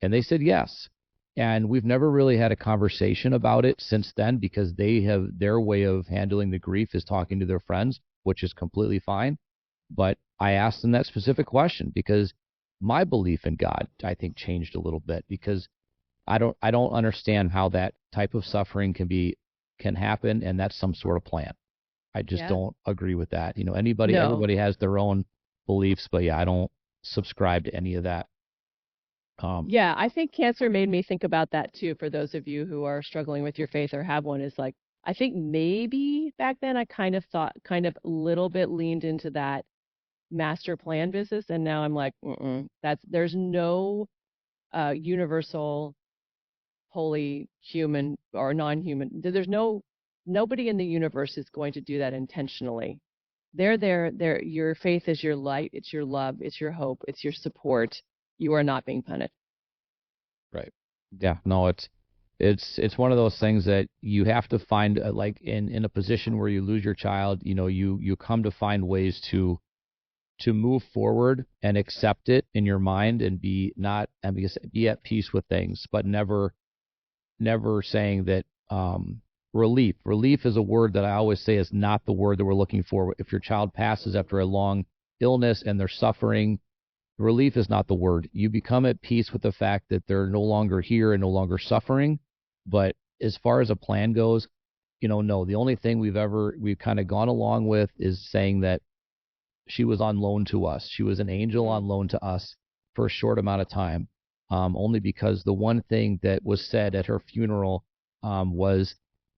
And they said yes. And we've never really had a conversation about it since then, because they have their way of handling the grief is talking to their friends, which is completely fine. But I asked them that specific question because my belief in God, I think, changed a little bit, because I don't understand how that type of suffering can happen, and that's some sort of plan. I just don't agree with that. Everybody has their own beliefs, but I don't subscribe to any of that. I think cancer made me think about that too. For those of you who are struggling with your faith or have one, is like, I think maybe back then I kind of a little bit leaned into that master plan business, and now I'm like, there's no universal, holy human or non-human. Nobody in the universe is going to do that intentionally. They're there. Your faith is your light. It's your love. It's your hope. It's your support. You are not being punished. Right. Yeah. No, it's one of those things that you have to find, like in a position where you lose your child, you come to find ways to move forward and accept it in your mind and be at peace with things, but never saying that relief. Relief is a word that I always say is not the word that we're looking for. If your child passes after a long illness and they're suffering, relief is not the word. You become at peace with the fact that they're no longer here and no longer suffering. But as far as a plan goes, no, the only thing we've kind of gone along with is saying that she was on loan to us. She was an angel on loan to us for a short amount of time, only because the one thing that was said at her funeral was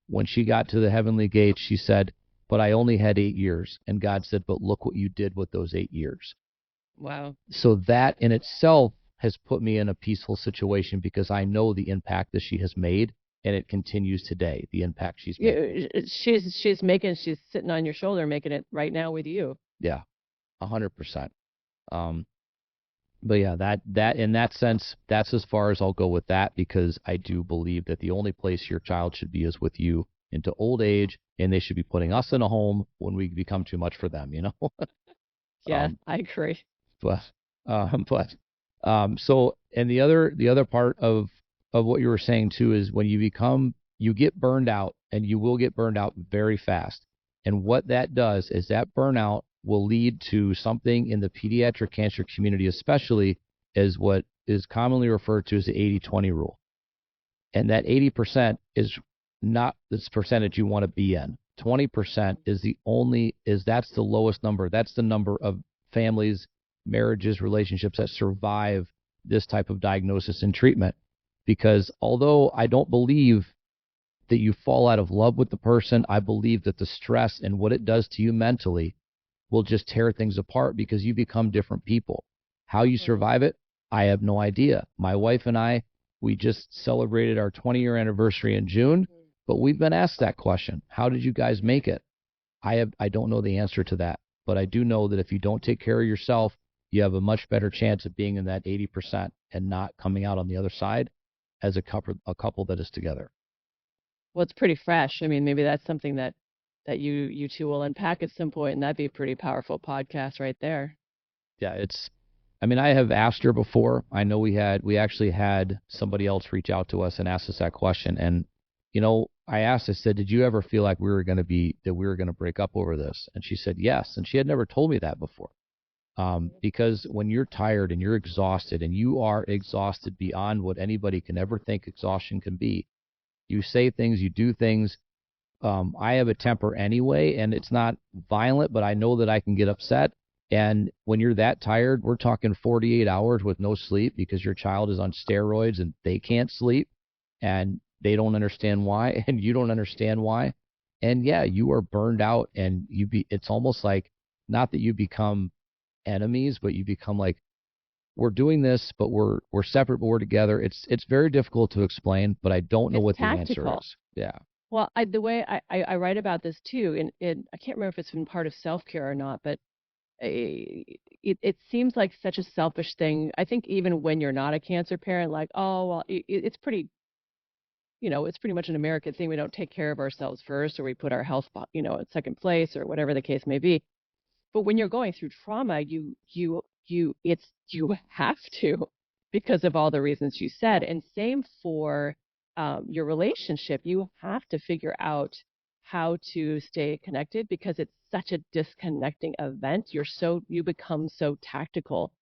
when she got to the heavenly gates, she said, "But I only had 8 years." And God said, "But look what you did with those 8 years." Wow. So that in itself has put me in a peaceful situation because I know the impact that she has made, and it continues today, the impact she's made. She's sitting on your shoulder, making it right now with you. Yeah, 100%. But yeah, that in that sense, that's as far as I'll go with that, because I do believe that the only place your child should be is with you into old age, and they should be putting us in a home when we become too much for them, Yeah, I agree. But so, and the other part of what you were saying too is when you get burned out, and you will get burned out very fast. And what that does is that burnout will lead to something in the pediatric cancer community, especially, as what is commonly referred to as the 80-20 rule. And that 80% is not this percentage you want to be in. 20% that's the lowest number. That's the number of families, marriages, relationships that survive this type of diagnosis and treatment. Because although I don't believe that you fall out of love with the person, I believe that the stress and what it does to you mentally will just tear things apart because you become different people. How you survive it, I have no idea. My wife and I, we just celebrated our 20-year anniversary in June, but we've been asked that question. How did you guys make it? I don't know the answer to that, but I do know that if you don't take care of yourself, you have a much better chance of being in that 80% and not coming out on the other side as a couple that is together. Well, it's pretty fresh. I mean, maybe that's something that you two will unpack at some point, and that'd be a pretty powerful podcast right there. Yeah, I have asked her before. I know we actually had somebody else reach out to us and ask us that question. And, I said, did you ever feel like we were going to break up over this? And she said, yes. And she had never told me that before. Because when you're tired and you're exhausted, and you are exhausted beyond what anybody can ever think exhaustion can be, you say things, you do things. I have a temper anyway, and it's not violent, but I know that I can get upset. And when you're that tired, we're talking 48 hours with no sleep because your child is on steroids and they can't sleep, and they don't understand why, and you don't understand why. And yeah, you are burned out, and it's almost like, not that you become enemies, but you become like, we're doing this, but we're separate, but we're together. It's very difficult to explain, but I don't know what the answer is. Yeah. Well, the way I write about this too, and I can't remember if it's been part of self-care or not, but it seems like such a selfish thing. I think even when you're not a cancer parent, like, oh, well, it's pretty, it's pretty much an American thing. We don't take care of ourselves first, or we put our health, at second place, or whatever the case may be. But when you're going through trauma, you have to, because of all the reasons you said. And same for your relationship. You have to figure out how to stay connected, because it's such a disconnecting event. You become so tactical.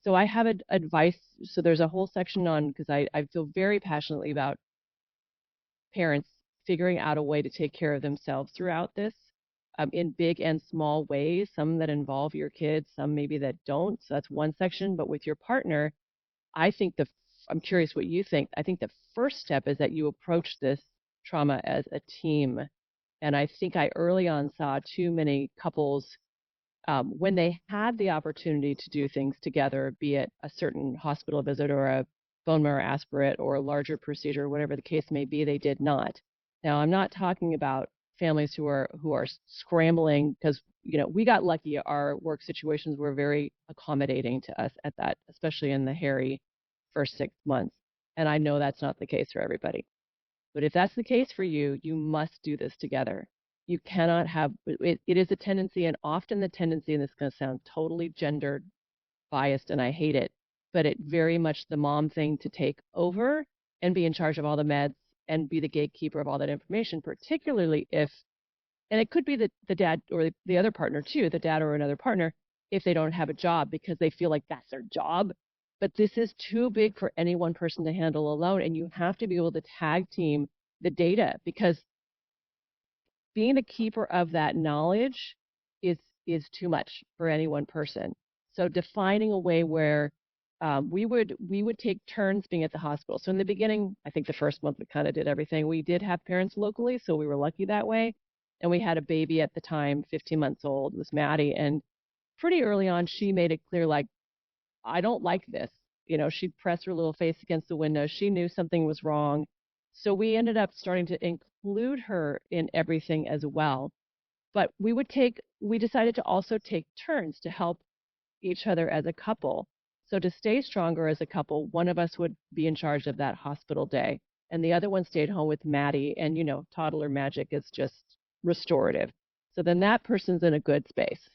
So I have advice. So there's a whole section on, because I feel very passionately about parents figuring out a way to take care of themselves throughout this, in big and small ways, some that involve your kids, some maybe that don't. So that's one section. But with your partner, I think I'm curious what you think. I think the first step is that you approach this trauma as a team. And I think I early on saw too many couples, when they had the opportunity to do things together, be it a certain hospital visit or a bone marrow aspirate or a larger procedure, whatever the case may be, they did not. Now, I'm not talking about families who are scrambling, because we got lucky. Our work situations were very accommodating to us at that, especially in the hairy first 6 months. And I know that's not the case for everybody. But if that's the case for you, you must do this together. You cannot have it. It is a tendency, and often the tendency, and this is going to sound totally gender biased, and I hate it, but it very much the mom thing to take over and be in charge of all the meds and be the gatekeeper of all that information, particularly if, and it could be the dad or the other partner too, the dad or another partner, if they don't have a job because they feel like that's their job. But this is too big for any one person to handle alone. And you have to be able to tag team the data, because being a keeper of that knowledge is too much for any one person. So defining a way where we would take turns being at the hospital. So in the beginning, I think the first month we kind of did everything. We did have parents locally, so we were lucky that way. And we had a baby at the time, 15 months old, was Maddie. And pretty early on, she made it clear, like, I don't like this. She'd press her little face against the window. She knew something was wrong. So we ended up starting to include her in everything as well. But we decided to also take turns to help each other as a couple. So to stay stronger as a couple, one of us would be in charge of that hospital day, and the other one stayed home with Maddie. And, toddler magic is just restorative. So then that person's in a good space.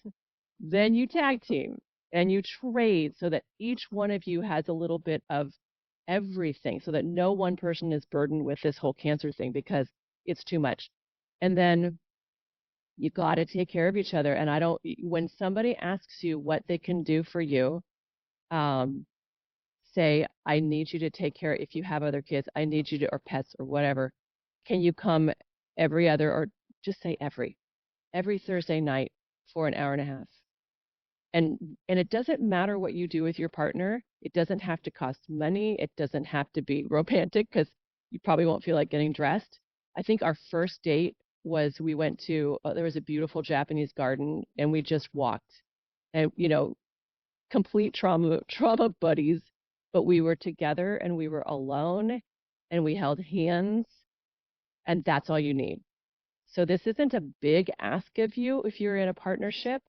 Then you tag team and you trade so that each one of you has a little bit of everything, so that no one person is burdened with this whole cancer thing because it's too much. And then you got to take care of each other. And when somebody asks you what they can do for you, say, I need you to take care, if you have other kids, I need you to, or pets or whatever, can you come every other, or just say every Thursday night for an hour and a half? And it doesn't matter what you do with your partner. It doesn't have to cost money. It doesn't have to be romantic, because you probably won't feel like getting dressed. I think our first date was, we went to, there was a beautiful Japanese garden, and we just walked. And, complete trauma buddies, but we were together and we were alone and we held hands, and that's all you need. So this isn't a big ask of you if you're in a partnership,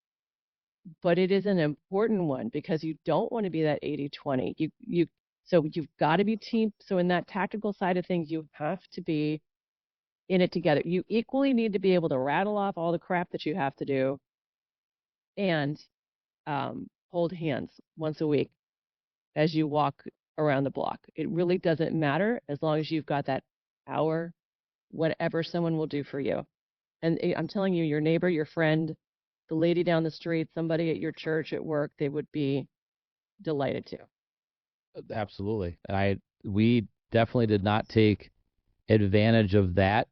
but it is an important one, because you don't want to be that 80-20. So you've got to be team. So in that tactical side of things, you have to be in it together. You equally need to be able to rattle off all the crap that you have to do, and hold hands once a week as you walk around the block. It really doesn't matter, as long as you've got that hour, whatever someone will do for you. And I'm telling you, your neighbor, your friend, the lady down the street, somebody at your church, at work, they would be delighted to. Absolutely. And we definitely did not take advantage of that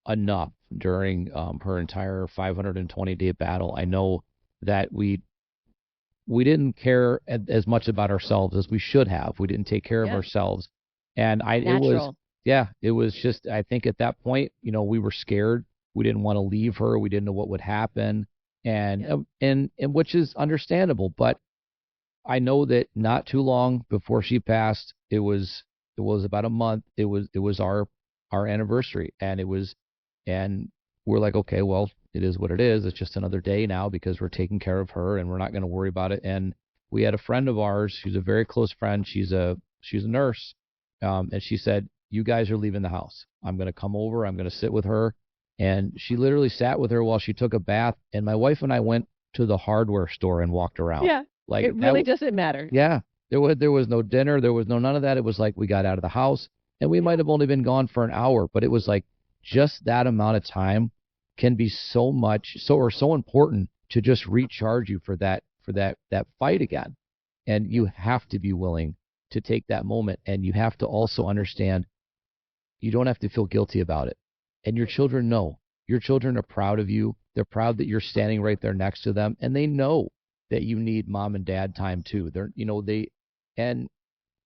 enough during her entire 520-day battle. I know that we didn't care as much about ourselves as we should have. We didn't take care of ourselves. And it was just, I think at that point, we were scared. We didn't want to leave her. We didn't know what would happen. And which is understandable. But I know that not too long before she passed, it was about a month. It was our anniversary, and we're like, okay, well, it is what it is. It's just another day now, because we're taking care of her and we're not going to worry about it. And we had a friend of ours who's a very close friend. She's a nurse. And she said, you guys are leaving the house. I'm going to come over. I'm going to sit with her. And she literally sat with her while she took a bath. And my wife and I went to the hardware store and walked around. Yeah. Like, it really doesn't matter. Yeah. There was no dinner. There was none of that. It was like we got out of the house, and we might have only been gone for an hour, but it was like just that amount of time can be so important to just recharge you for that fight again. And you have to be willing to take that moment, and you have to also understand you don't have to feel guilty about it. And your children know. Your children are proud of you. They're proud that you're standing right there next to them, and they know that you need mom and dad time too. And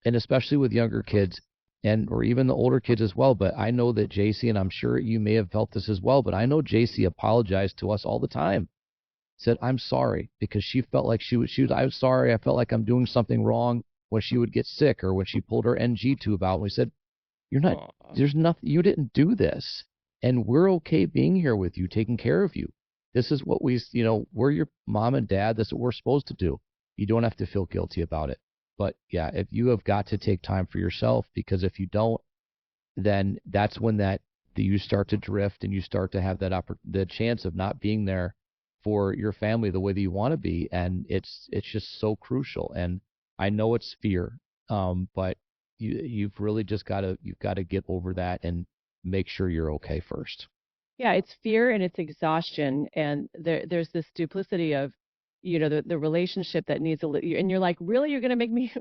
especially with younger kids, or even the older kids as well. But I know that JC, and I'm sure you may have felt this as well, but I know JC apologized to us all the time. Said, I'm sorry, because she felt like I'm sorry. I felt like I'm doing something wrong when she would get sick, or when she pulled her NG tube out. And we said, there's nothing, you didn't do this. And we're okay being here with you, taking care of you. This is what we're your mom and dad. This is what we're supposed to do. You don't have to feel guilty about it. But yeah, if you have got to take time for yourself, because if you don't, then that's when you start to drift, and you start to have the chance of not being there for your family the way that you want to be. And it's just so crucial. And I know it's fear, but you've really just got to get over that. And make sure you're okay first. Yeah, it's fear and it's exhaustion, and there's this duplicity of, the relationship that needs and you're like, really, you're going to make me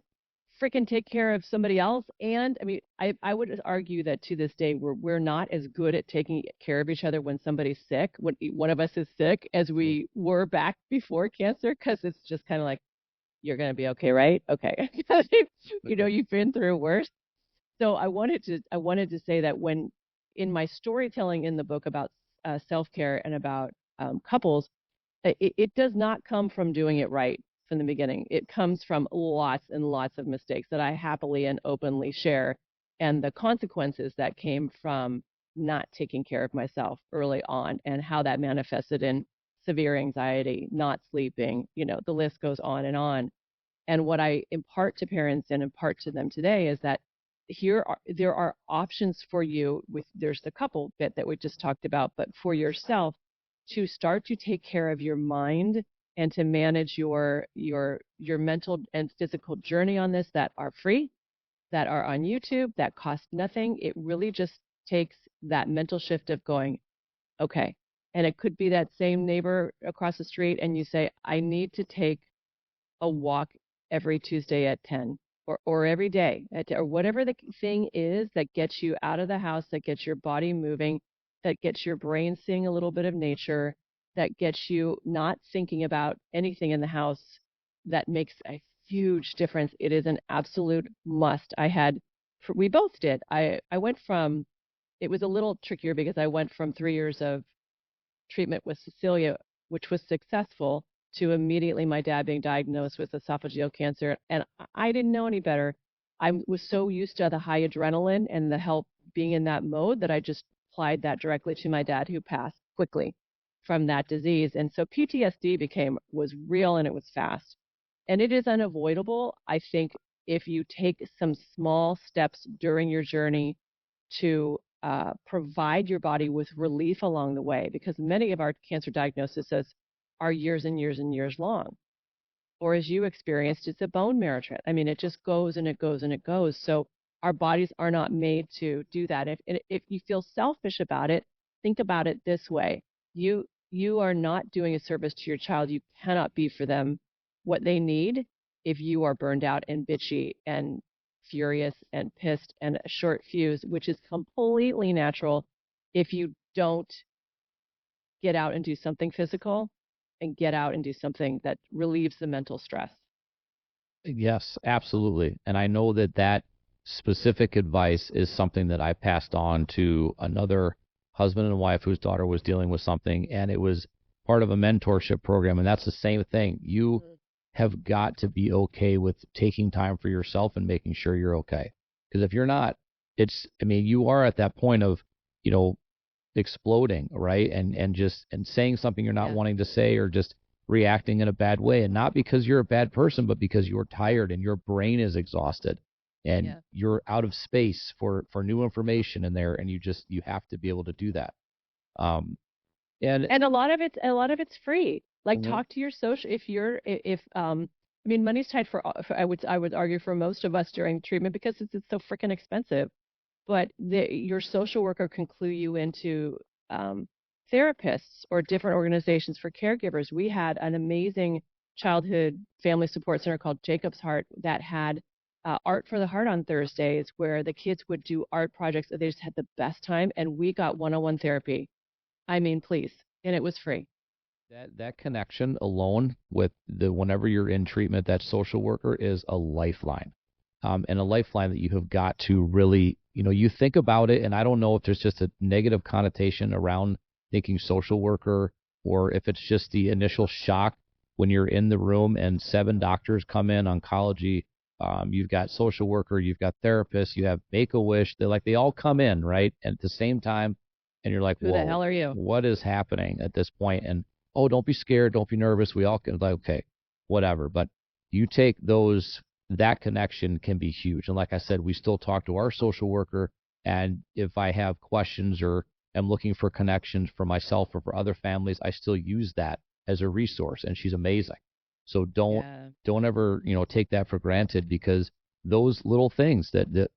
freaking take care of somebody else? And I mean, I would argue that to this day, we're not as good at taking care of each other when somebody's sick, when one of us is sick, as we were back before cancer, because it's just kind of like, you're going to be okay, right? Okay. You've been through worse. So I wanted to say that when in my storytelling in the book about self-care and about couples, it does not come from doing it right from the beginning. It comes from lots and lots of mistakes that I happily and openly share, and the consequences that came from not taking care of myself early on, and how that manifested in severe anxiety, not sleeping, the list goes on and on. And what I impart to parents and impart to them today is that there are options for you. There's the couple bit that we just talked about, but for yourself, to start to take care of your mind and to manage your mental and physical journey on this, that are free, that are on YouTube, that cost nothing. It really just takes that mental shift of going, okay. And it could be that same neighbor across the street, and you say, I need to take a walk every Tuesday at 10, or every day or whatever the thing is that gets you out of the house, that gets your body moving, that gets your brain seeing a little bit of nature, that gets you not thinking about anything in the house. That makes a huge difference. It is an absolute must. We both did. I went from, it was a little trickier because I went from 3 years of treatment with Cecilia, which was successful, to immediately my dad being diagnosed with esophageal cancer. And I didn't know any better. I was so used to the high adrenaline and the help being in that mode that I just applied that directly to my dad, who passed quickly from that disease. And so PTSD was real, and it was fast. And it is unavoidable, I think, if you take some small steps during your journey to provide your body with relief along the way, because many of our cancer diagnoses are years and years and years long. Or as you experienced, it's a bone marrow transplant. I mean, it just goes and it goes and it goes. So our bodies are not made to do that. If you feel selfish about it, think about it this way. You are not doing a service to your child. You cannot be for them what they need if you are burned out and bitchy and furious and pissed and a short fuse, which is completely natural if you don't get out and do something physical and get out and do something that relieves the mental stress. Yes, absolutely. And I know that specific advice is something that I passed on to another husband and wife whose daughter was dealing with something, and it was part of a mentorship program. And that's the same thing. You have got to be okay with taking time for yourself and making sure you're okay. Because if you're not, you are at that point of, exploding, right? And saying something you're not wanting to say, or just reacting in a bad way. And not because you're a bad person, but because you're tired and your brain is exhausted and you're out of space for new information in there. And you have to be able to do that. And a lot of it's free. Like, talk to your social, money's tight for I would argue for most of us during treatment, because it's so freaking expensive. But your social worker can clue you into therapists or different organizations for caregivers. We had an amazing childhood family support center called Jacob's Heart that had Art for the Heart on Thursdays, where the kids would do art projects. They just had the best time, and we got one-on-one therapy. I mean, please. And it was free. That connection alone with whenever you're in treatment, that social worker is a lifeline. And a lifeline that you have got to really, you think about it, and I don't know if there's just a negative connotation around thinking social worker, or if it's just the initial shock when you're in the room and 7 doctors come in, oncology, you've got social worker, you've got therapists, you have Make-A-Wish. They all come in, right? And at the same time, and you're like, who the hell are you? What is happening at this point? And, oh, don't be scared, don't be nervous. We all can, okay, whatever. But you take that connection can be huge. And like I said, we still talk to our social worker. And if I have questions or am looking for connections for myself or for other families, I still use that as a resource. And she's amazing. So don't ever, take that for granted, because those little things that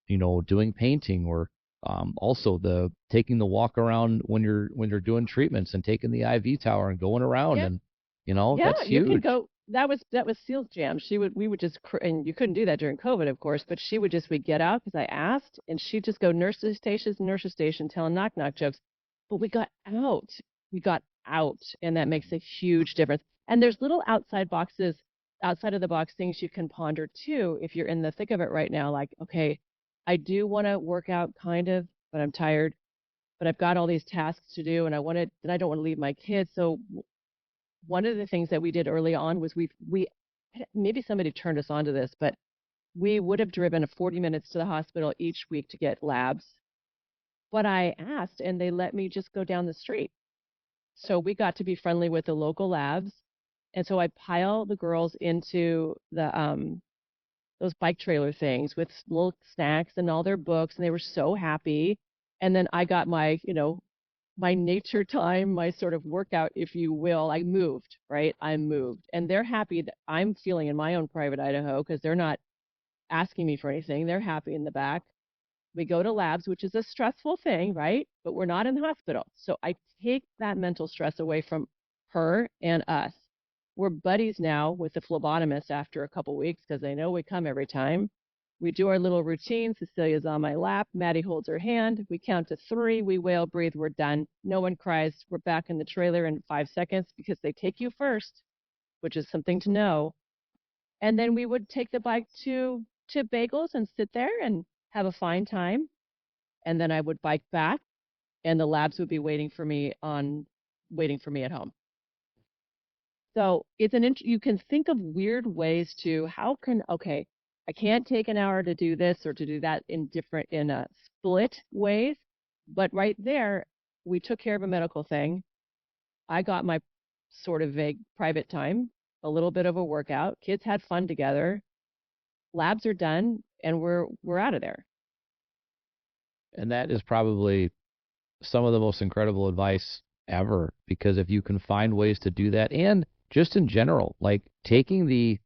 doing painting or Also, the taking the walk around when you're doing treatments and taking the IV tower and going around, Yeah. and Yeah, that's you can huge. go. That was Seal's Jam. We would just and you couldn't do that during COVID, of course. But we'd get out because I asked, and she'd just go nurses station, telling knock knock jokes. But we got out. We got out, and that makes a huge difference. And there's little outside of the box things you can ponder too if you're in the thick of it right now. Like, okay, I do want to work out, kind of, but I'm tired. But I've got all these tasks to do, and I don't want to leave my kids. So one of the things that we did early on was we maybe somebody turned us on to this, but we would have driven 40 minutes to the hospital each week to get labs. But I asked, and they let me just go down the street. So we got to be friendly with the local labs. And so I pile the girls into the those bike trailer things with little snacks and all their books, and they were so happy. And then I got my nature time, my sort of workout, if you will. I moved, right? I moved. And they're happy that I'm feeling in my own private Idaho because they're not asking me for anything. They're happy in the back. We go to labs, which is a stressful thing, right? But we're not in the hospital. So I take that mental stress away from her and us. We're buddies now with the phlebotomist after a couple weeks because they know we come every time. We do our little routine. Cecilia's on my lap. Maddie holds her hand. We count to 3. We wail, breathe. We're done. No one cries. We're back in the trailer in 5 seconds because they take you first, which is something to know. And then we would take the bike to Bagels and sit there and have a fine time. And then I would bike back, and the labs would be waiting for me at home. So it's you can think of weird ways to okay, I can't take an hour to do this or to do that in a split ways, but right there, we took care of a medical thing. I got my sort of vague private time, a little bit of a workout. Kids had fun together. Labs are done, and we're out of there. And that is probably some of the most incredible advice ever, because if you can find ways to do that, and just in general, like taking the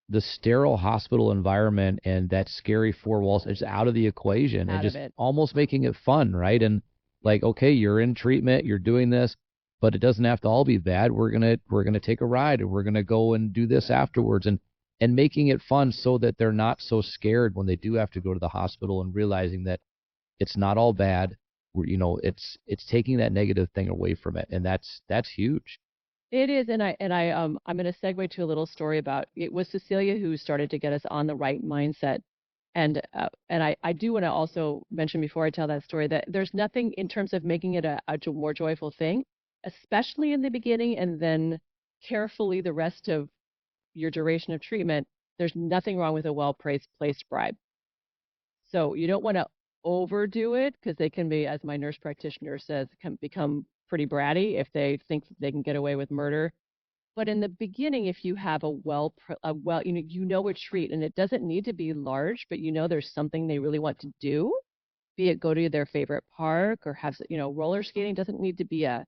the sterile hospital environment and that scary 4 walls is out of the equation, and Out of just it. almost making it fun, right? And like, okay, you're in treatment, you're doing this, but it doesn't have to all be bad. We're gonna take a ride, and we're gonna go and do this afterwards, and making it fun so that they're not so scared when they do have to go to the hospital, and realizing that it's not all bad. It's taking that negative thing away from it, and that's huge. It is, I'm going to segue to a little story about it was Cecilia who started to get us on the right mindset, and I do want to also mention before I tell that story that there's nothing in terms of making it a more joyful thing, especially in the beginning, and then carefully the rest of your duration of treatment. There's nothing wrong with a placed bribe. So you don't want to overdo it because they can be, as my nurse practitioner says, can become pretty bratty if they think they can get away with murder. But in the beginning, if you have you know a treat, and it doesn't need to be large, but there's something they really want to do, be it go to their favorite park or have roller skating. Doesn't need to be a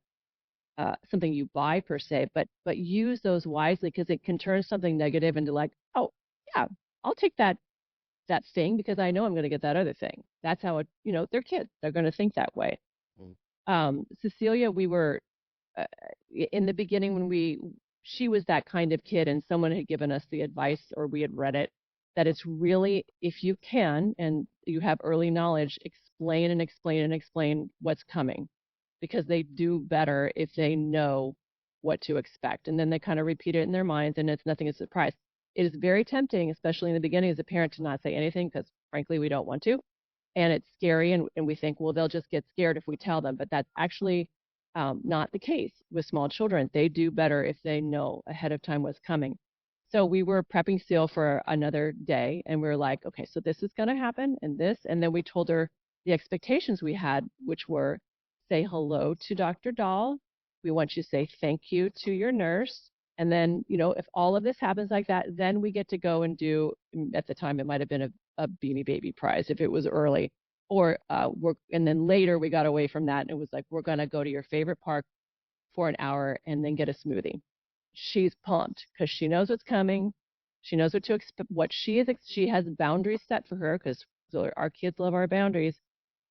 something you buy per se, but use those wisely because it can turn something negative into like, oh yeah, I'll take that thing because I know I'm going to get that other thing. That's how they're kids. They're going to think that way. Cecilia, we were in the beginning she was that kind of kid, and someone had given us the advice or we had read it that it's really, if you can and you have early knowledge, explain and explain and explain what's coming, because they do better if they know what to expect, and then they kind of repeat it in their minds, and it's nothing a surprise. It is very tempting, especially in the beginning as a parent, to not say anything because frankly we don't want to, and it's scary, and we think, well, they'll just get scared if we tell them, but that's actually not the case with small children. They do better if they know ahead of time what's coming. So we were prepping Seal for another day, and we were like, okay, so this is going to happen, and this, and then we told her the expectations we had, which were say hello to Dr. Dahl. We want you to say thank you to your nurse. And then, if all of this happens like that, then we get to go and do, at the time, it might have been a Beanie Baby prize if it was early. Or and then later we got away from that, and it was like, we're going to go to your favorite park for an hour and then get a smoothie. She's pumped because she knows what's coming. She knows what to expect. She has boundaries set for her because our kids love our boundaries.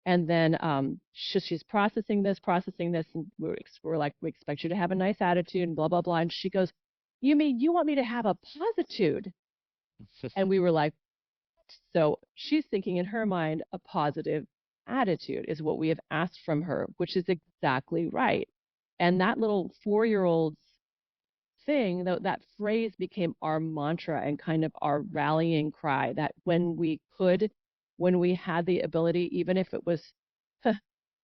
And then she's processing this, and we're like, we expect you to have a nice attitude and blah, blah, blah. And she goes, you mean you want me to have a positude? And we were like, so she's thinking in her mind, a positive attitude is what we have asked from her, which is exactly right. And that little 4-year-old's thing, though, that phrase became our mantra and kind of our rallying cry, that when we could, when we had the ability, even if it was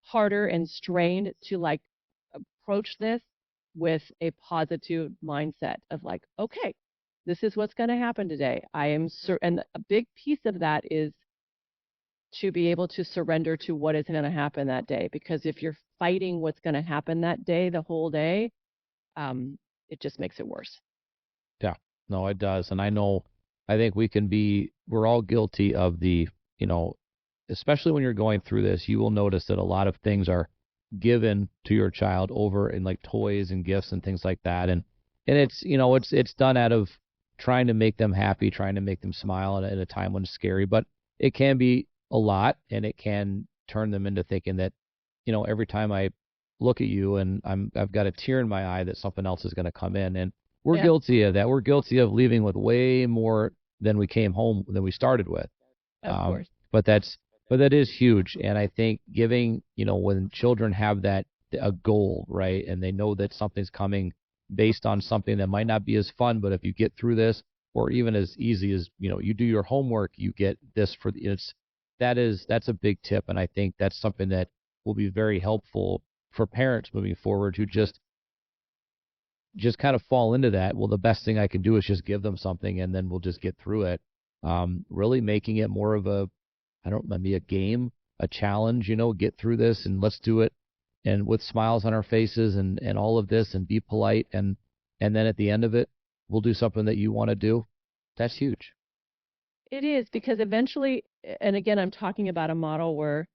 harder and strained, to like approach this with a positive mindset of like, okay, this is what's going to happen today. I am and a big piece of that is to be able to surrender to what is going to happen that day. Because if you're fighting what's going to happen that day, the whole day, it just makes it worse. Yeah, no, it does. And I think we're all guilty of especially when you're going through this, you will notice that a lot of things are given to your child over in like toys and gifts and things like that. And it's done out of trying to make them happy, trying to make them smile at a time when it's scary, but it can be a lot, and it can turn them into thinking that, every time I look at you and I've got a tear in my eye, that something else is going to come in. And we're guilty of that. We're guilty of leaving with way more than we started with. Of course. But that is huge. And I think giving, when children have a goal, right, and they know that something's coming based on something that might not be as fun, but if you get through this, or even as easy as, you do your homework, you get this that's a big tip. And I think that's something that will be very helpful for parents moving forward who just kind of fall into that. Well, the best thing I can do is just give them something, and then we'll just get through it. Really making it more of maybe a game, a challenge, get through this and let's do it. And with smiles on our faces and all of this, and be polite. And then at the end of it, we'll do something that you want to do. That's huge. It is, because eventually, and again, I'm talking about a model where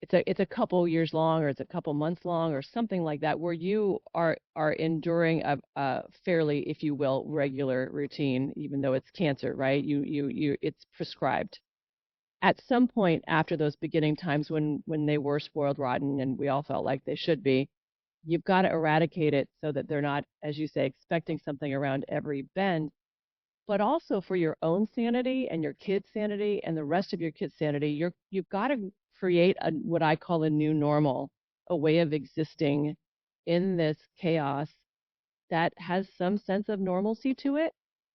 it's a couple years long, or it's a couple months long, or something like that, where you are enduring a fairly, if you will, regular routine, even though it's cancer, right? It's prescribed. At some point after those beginning times when they were spoiled rotten and we all felt like they should be, you've got to eradicate it so that they're not, as you say, expecting something around every bend. But also for your own sanity and your kids' sanity and the rest of your kids' sanity, you've got to create what I call a new normal, a way of existing in this chaos that has some sense of normalcy to it,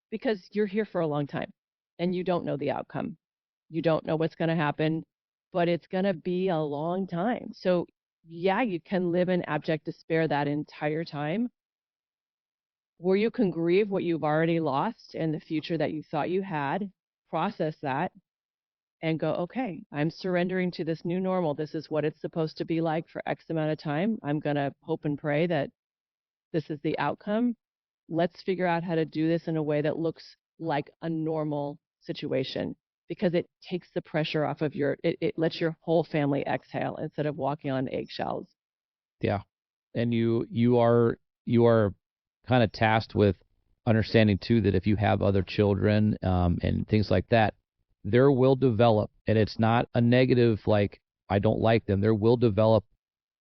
because you're here for a long time and you don't know the outcome. You don't know what's going to happen, but it's going to be a long time. So yeah, you can live in abject despair that entire time, or you can grieve what you've already lost and the future that you thought you had, process that, and go, okay, I'm surrendering to this new normal. This is what it's supposed to be like for X amount of time. I'm going to hope and pray that this is the outcome. Let's figure out how to do this in a way that looks like a normal situation, because it takes the pressure off of it lets your whole family exhale instead of walking on eggshells. Yeah. And you are kind of tasked with understanding too that if you have other children and things like that, there will develop, and it's not a negative like I don't like them. There will develop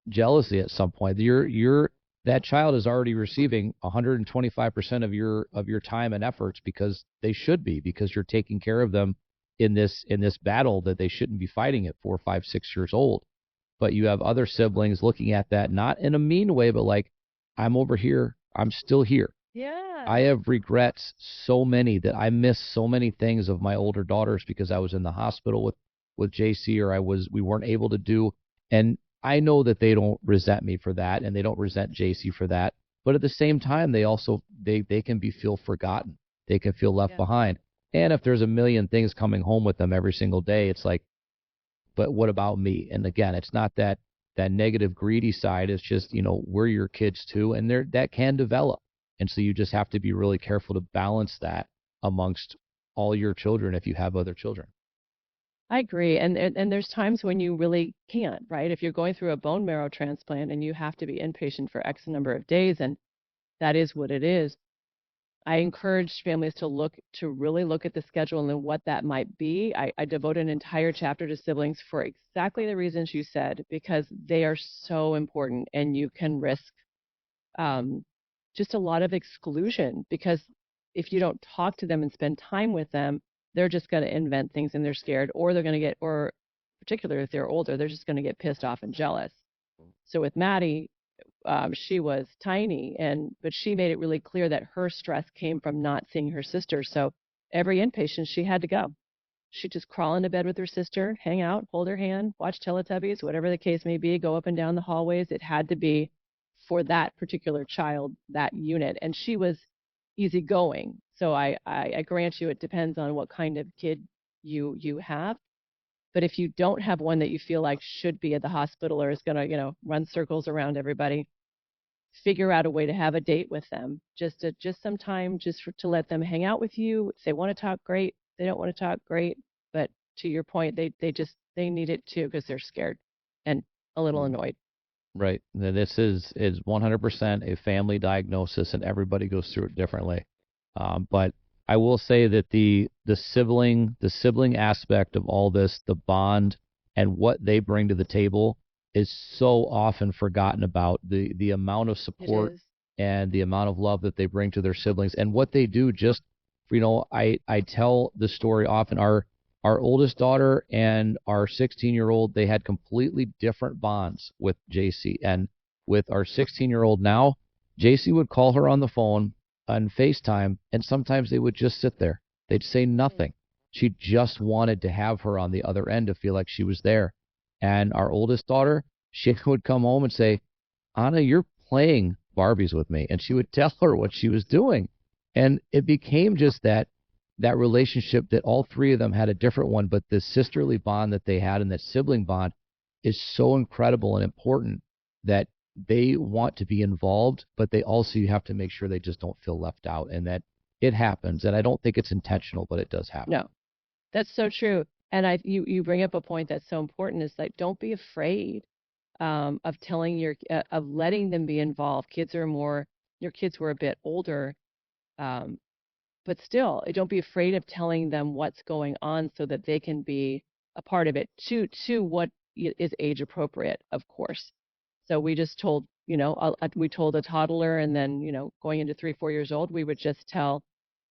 jealousy at some point. That child is already receiving 125% of your time and efforts, because they should be, because you're taking care of them in this battle that they shouldn't be fighting at 4, 5, 6 years old. But you have other siblings looking at that, not in a mean way, but like, I'm over here, I'm still here. Yeah. I have regrets, so many, that I miss so many things of my older daughters because I was in the hospital with JC, or we weren't able to do. And I know that they don't resent me for that, and they don't resent JC for that. But at the same time, they also they can feel forgotten. They can feel left behind. And if there's a million things coming home with them every single day, it's like, but what about me? And again, it's not that negative, greedy side. It's just, we're your kids too, and that can develop. And so you just have to be really careful to balance that amongst all your children if you have other children. I agree. And there's times when you really can't, right? If you're going through a bone marrow transplant and you have to be inpatient for X number of days, and that is what it is. I encourage families to really look at the schedule and what that might be. I devote an entire chapter to siblings for exactly the reasons you said, because they are so important, and you can risk um, just a lot of exclusion, because if you don't talk to them and spend time with them, they're just going to invent things and they're scared, or they're going to get, or particularly if they're older, they're just going to get pissed off and jealous. So with Maddie, she was tiny, but she made it really clear that her stress came from not seeing her sister. So every inpatient, she had to go. She'd just crawl into bed with her sister, hang out, hold her hand, watch Teletubbies, whatever the case may be, go up and down the hallways. It had to be for that particular child, that unit. And she was easygoing. So I grant you, it depends on what kind of kid you have. But if you don't have one that you feel like should be at the hospital or is going to, run circles around everybody, figure out a way to have a date with them, just some time, to let them hang out with you. If they want to talk, great. If they don't want to talk, great. But to your point, they need it too, because they're scared and a little annoyed. Right. This is 100% a family diagnosis, and everybody goes through it differently. But I will say that the sibling aspect of all this, the bond and what they bring to the table, is so often forgotten about. The amount of support and the amount of love that they bring to their siblings, and what they do. Just, I tell the story often. Our oldest daughter and our 16-year-old, they had completely different bonds with JC. And with our 16-year-old now, JC would call her on the phone on FaceTime, and sometimes they would just sit there. They'd say nothing. She just wanted to have her on the other end to feel like she was there. And our oldest daughter, she would come home and say, Anna, you're playing Barbies with me. And she would tell her what she was doing. And it became just that relationship that all three of them had a different one, but the sisterly bond that they had, and that sibling bond, is so incredible and important, that they want to be involved, but they also, you have to make sure they just don't feel left out, and that it happens. And I don't think it's intentional, but it does happen. No, that's so true. And you bring up a point that's so important, is like, don't be afraid of of letting them be involved. Your kids were a bit older, but still, don't be afraid of telling them what's going on, so that they can be a part of it, to what is age appropriate, of course. So we just told, we told a toddler, and then, going into 3-4 years old, we would just tell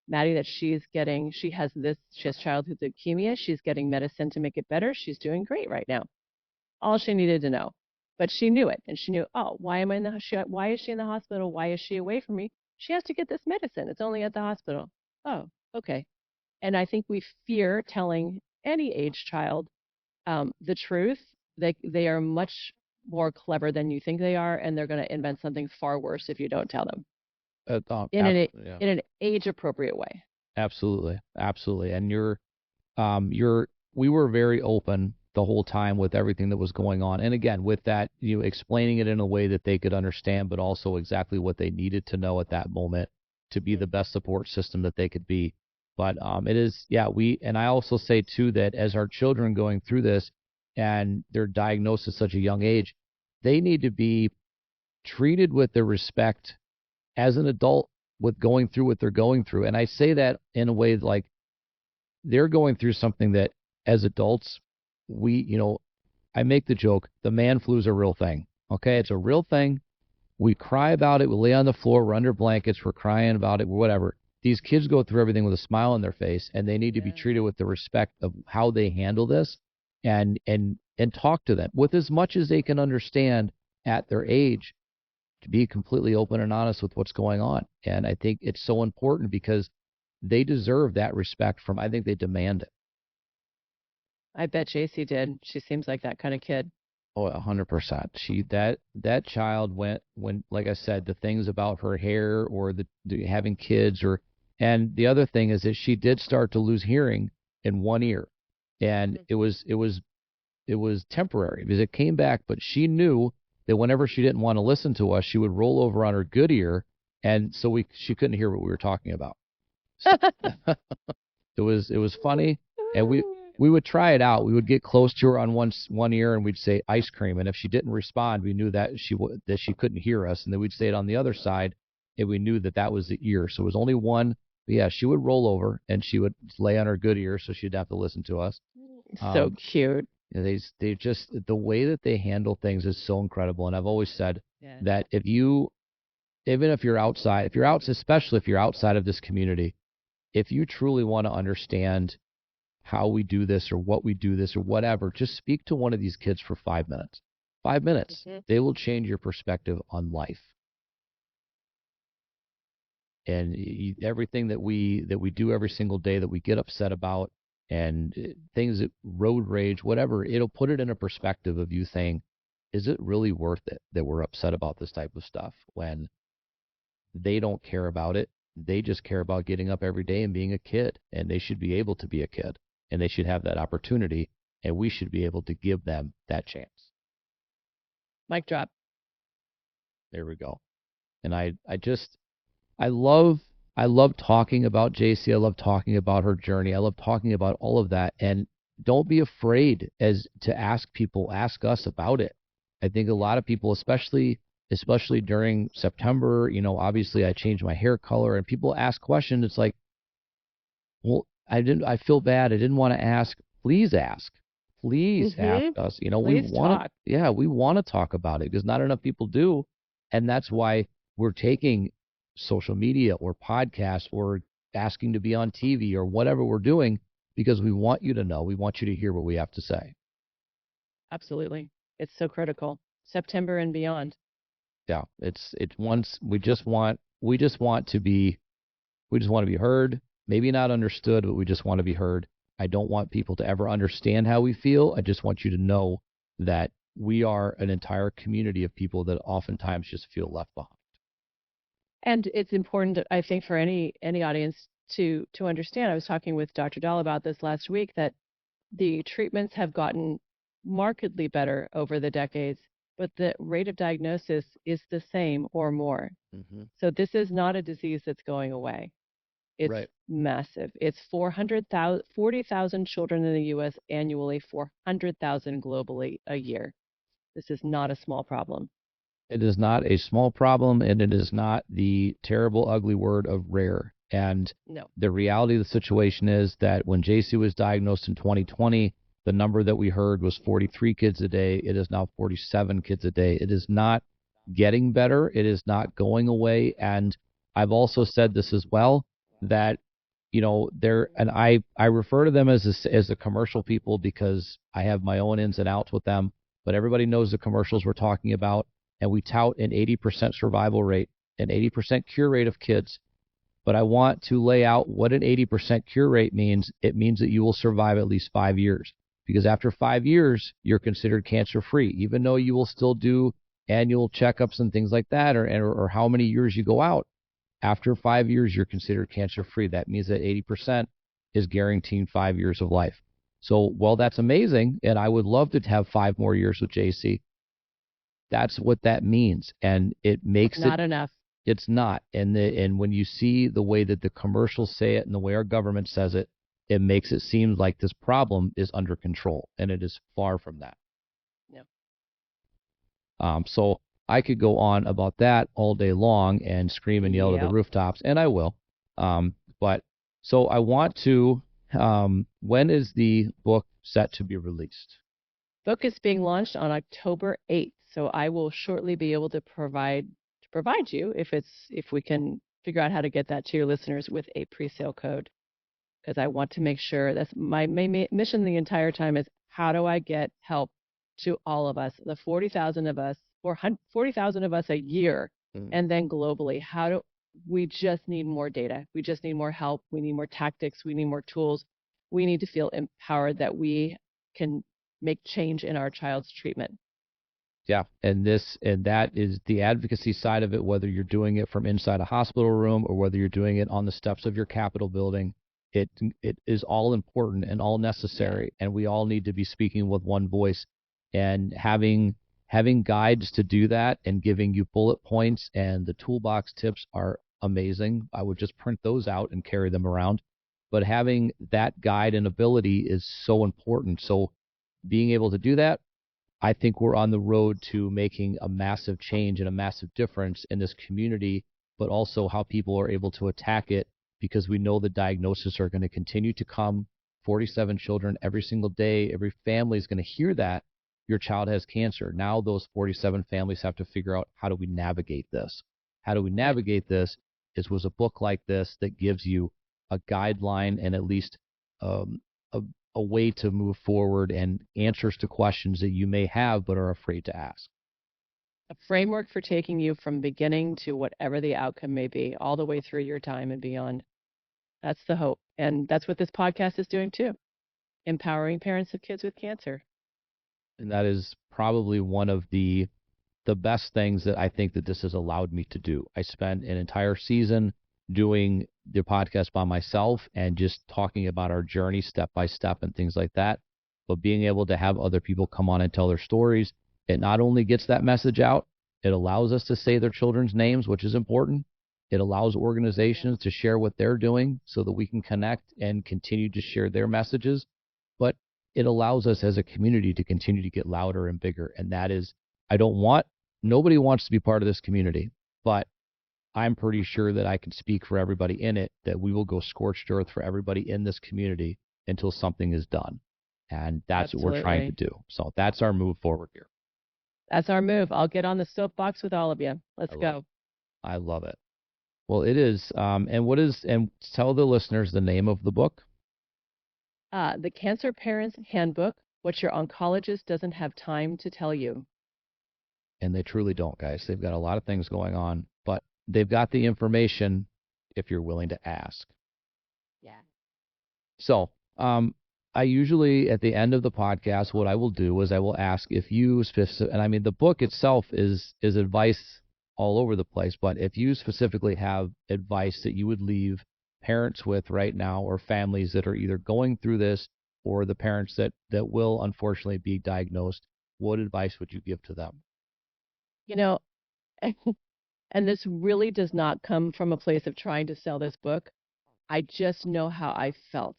Maddie that she has childhood leukemia. She's getting medicine to make it better. She's doing great right now. All she needed to know. But she knew it, and she knew, oh, why is she in the hospital? Why is she away from me? She has to get this medicine. It's only at the hospital. Oh, okay. And I think we fear telling any age child the truth. They are much more clever than you think they are, and they're going to invent something far worse if you don't tell them in an age appropriate way. Absolutely. And we were very open the whole time with everything that was going on. And again, with that, explaining it in a way that they could understand, but also exactly what they needed to know at that moment to be the best support system that they could be. But it is, and I also say too, that as our children going through this and they're diagnosed at such a young age, they need to be treated with the respect as an adult with going through what they're going through. And I say that in a way like they're going through something that as adults, I make the joke, the man flu is a real thing. Okay. It's a real thing. We cry about it. We lay on the floor. We're under blankets. We're crying about it, whatever. These kids go through everything with a smile on their face, and they need to be treated with the respect of how they handle this, and talk to them with as much as they can understand at their age, to be completely open and honest with what's going on. And I think it's so important, because they deserve that respect I think they demand it. I bet JC did. She seems like that kind of kid. Oh, 100%. That child went, when, like I said, the things about her hair, or the having kids, and the other thing is that she did start to lose hearing in one ear, and it was temporary, because it came back. But she knew that whenever she didn't want to listen to us, she would roll over on her good ear, and so she couldn't hear what we were talking about. So, it was funny, and we would try it out. We would get close to her on one ear, and we'd say ice cream. And if she didn't respond, we knew that she couldn't hear us. And then we'd say it on the other side, and we knew that that was the ear. So it was only one. But yeah, she would roll over and she would lay on her good ear, so she'd have to listen to us. So cute. They just, the way that they handle things is so incredible. And I've always said Yeah. that even if you're outside, especially if you're outside of this community, if you truly want to understand how we do this or what we do this or whatever, just speak to one of these kids for 5 minutes. 5 minutes. They will change your perspective on life. And everything that we do every single day that we get upset about, and things that road rage, whatever, it'll put it in a perspective of you saying, is it really worth it that we're upset about this type of stuff when they don't care about it? They just care about getting up every day and being a kid, and they should be able to be a kid, and they should have that opportunity, and we should be able to give them that chance. Mic drop. There we go. And I love talking about JC. I love talking about her journey. I love talking about all of that. And don't be afraid to ask us about it. I think a lot of people, especially during September, obviously I changed my hair color and people ask questions. It's like, well, I feel bad. I didn't want to ask. Please ask. Please ask us. Please we want talk. we want to talk about it because not enough people do. And that's why we're taking social media or podcasts or asking to be on TV or whatever we're doing, because we want you to know. We want you to hear what we have to say. Absolutely. It's so critical. September and beyond. Yeah, it's once we just want to be heard, maybe not understood, but we just want to be heard. I don't want people to ever understand how we feel. I just want you to know that we are an entire community of people that oftentimes just feel left behind. And it's important, I think, for any audience to understand. I was talking with Dr. Dahl about this last week, that the treatments have gotten markedly better over the decades, but the rate of diagnosis is the same or more. So this is not a disease that's going away. It's massive. It's 40,000 children in the U.S. annually, 400,000 globally a year. This is not a small problem. It is not a small problem, and it is not the terrible, ugly word of rare. And the reality of the situation is that when JC was diagnosed in 2020, the number that we heard was 43 kids a day. It is now 47 kids a day. It is not getting better. It is not going away. And I've also said this as well, that, I refer to them as the commercial people because I have my own ins and outs with them, but everybody knows the commercials we're talking about. And we tout an 80% survival rate, an 80% cure rate of kids. But I want to lay out what an 80% cure rate means. It means that you will survive at least 5 years, because after 5 years, you're considered cancer-free, even though you will still do annual checkups and things like that, or how many years you go out. After 5 years, you're considered cancer-free. That means that 80% is guaranteeing 5 years of life. So, while that's amazing, and I would love to have 5 more years with JC, that's what that means, and it makes not enough. It's not, and when you see the way that the commercials say it and the way our government says it, it makes it seem like this problem is under control, and it is far from that. Yep. So I could go on about that all day long and scream and yell to the rooftops, and I will. But so I want to. When is the book set to be released? Book is being launched on October 8th. So I will shortly be able to provide you, if we can figure out how to get that to your listeners, with a pre-sale code, because I want to make sure that's my mission the entire time is, how do I get help to all of us, the 40,000 of us, or 40,000 of us a year, and then globally? We just need more data. We just need more help. We need more tactics. We need more tools. We need to feel empowered that we can make change in our child's treatment. Yeah, and that is the advocacy side of it, whether you're doing it from inside a hospital room or whether you're doing it on the steps of your Capitol building. It is all important and all necessary, and we all need to be speaking with one voice, and having guides to do that and giving you bullet points, and the toolbox tips are amazing. I would just print those out and carry them around. But having that guide and ability is so important. So being able to do that, I think we're on the road to making a massive change and a massive difference in this community, but also how people are able to attack it, because we know the diagnoses are going to continue to come. 47 children every single day. Every family is going to hear that your child has cancer. Now those 47 families have to figure out, how do we navigate this? How do we navigate this? Was a book like this that gives you a guideline and at least a way to move forward and answers to questions that you may have but are afraid to ask. A framework for taking you from beginning to whatever the outcome may be, all the way through your time and beyond. That's the hope. And that's what this podcast is doing too, empowering parents of kids with cancer. And that is probably one of the best things that I think that this has allowed me to do. I spent an entire season doing the podcast by myself and just talking about our journey step by step and things like that. But being able to have other people come on and tell their stories, it not only gets that message out, it allows us to say their children's names, which is important. It allows organizations to share what they're doing so that we can connect and continue to share their messages. But it allows us as a community to continue to get louder and bigger. And that is, nobody wants to be part of this community, but I'm pretty sure that I can speak for everybody in it, that we will go scorched earth for everybody in this community until something is done. And that's what we're trying to do. So that's our move forward here. That's our move. I'll get on the soapbox with all of you. Let's go. I love it. Well, it is. And tell the listeners the name of the book. The Cancer Parents Handbook, What Your Oncologist Doesn't Have Time to Tell You. And they truly don't, guys. They've got a lot of things going on, but they've got the information if you're willing to ask. Yeah. So, I usually, at the end of the podcast, what I will do is I will ask if you and I mean, the book itself is advice all over the place, but if you specifically have advice that you would leave parents with right now, or families that are either going through this, or the parents that will unfortunately be diagnosed, what advice would you give to them? And this really does not come from a place of trying to sell this book. I just know how I felt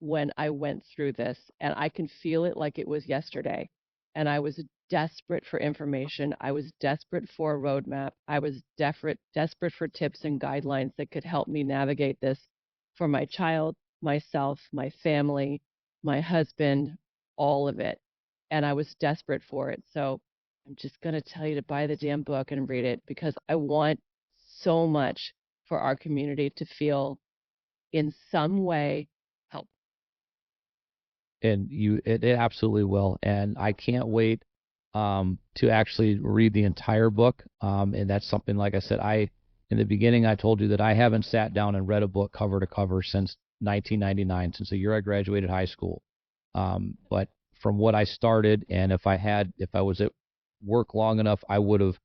when I went through this, and I can feel it like it was yesterday. And I was desperate for information. I was desperate for a roadmap. I was desperate for tips and guidelines that could help me navigate this for my child, myself, my family, my husband, all of it. And I was desperate for it. So I'm just going to tell you to buy the damn book and read it, because I want so much for our community to feel in some way help. And it absolutely will. And I can't wait to actually read the entire book. And that's something, like I said, in the beginning, I told you that I haven't sat down and read a book cover to cover since 1999, since the year I graduated high school. But from what I started, and if I was at work long enough, I would have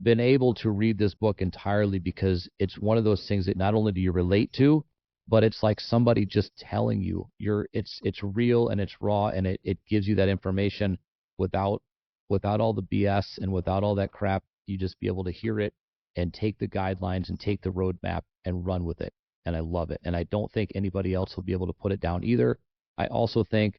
been able to read this book entirely, because it's one of those things that not only do you relate to, but it's like somebody just telling you it's real and it's raw, and it gives you that information without all the BS and without all that crap. You just be able to hear it and take the guidelines and take the roadmap and run with it. And I love it. And I don't think anybody else will be able to put it down either. I also think,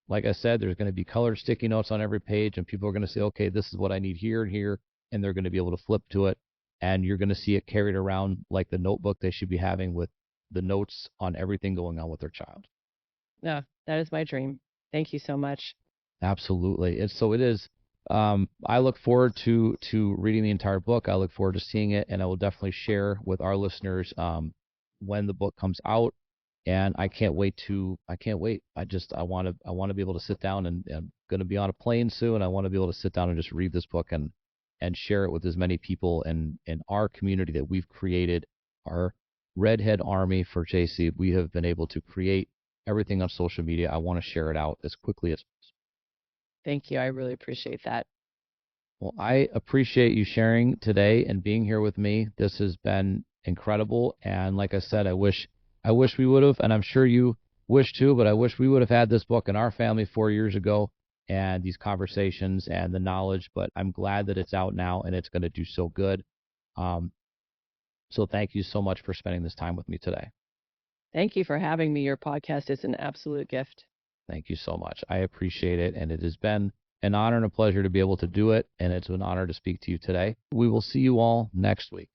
like I said, there's going to be colored sticky notes on every page, and people are going to say, okay, this is what I need here and here, and they're going to be able to flip to it, and you're going to see it carried around like the notebook they should be having, with the notes on everything going on with their child. Yeah, that is my dream. Thank you so much. Absolutely. So it is. I look forward to reading the entire book. I look forward to seeing it, and I will definitely share with our listeners when the book comes out. And I can't wait. I want to be able to sit down, and I'm going to be on a plane soon. I want to be able to sit down and just read this book and share it with as many people in our community that we've created, our Redhead Army for JC. We have been able to create everything on social media. I want to share it out as quickly as possible. Thank you. I really appreciate that. Well, I appreciate you sharing today and being here with me. This has been incredible. And like I said, I wish we would have, and I'm sure you wish too, but I wish we would have had this book in our family 4 years ago, and these conversations and the knowledge. But I'm glad that it's out now, and it's going to do so good. So thank you so much for spending this time with me today. Thank you for having me. Your podcast is an absolute gift. Thank you so much. I appreciate it. And it has been an honor and a pleasure to be able to do it. And it's an honor to speak to you today. We will see you all next week.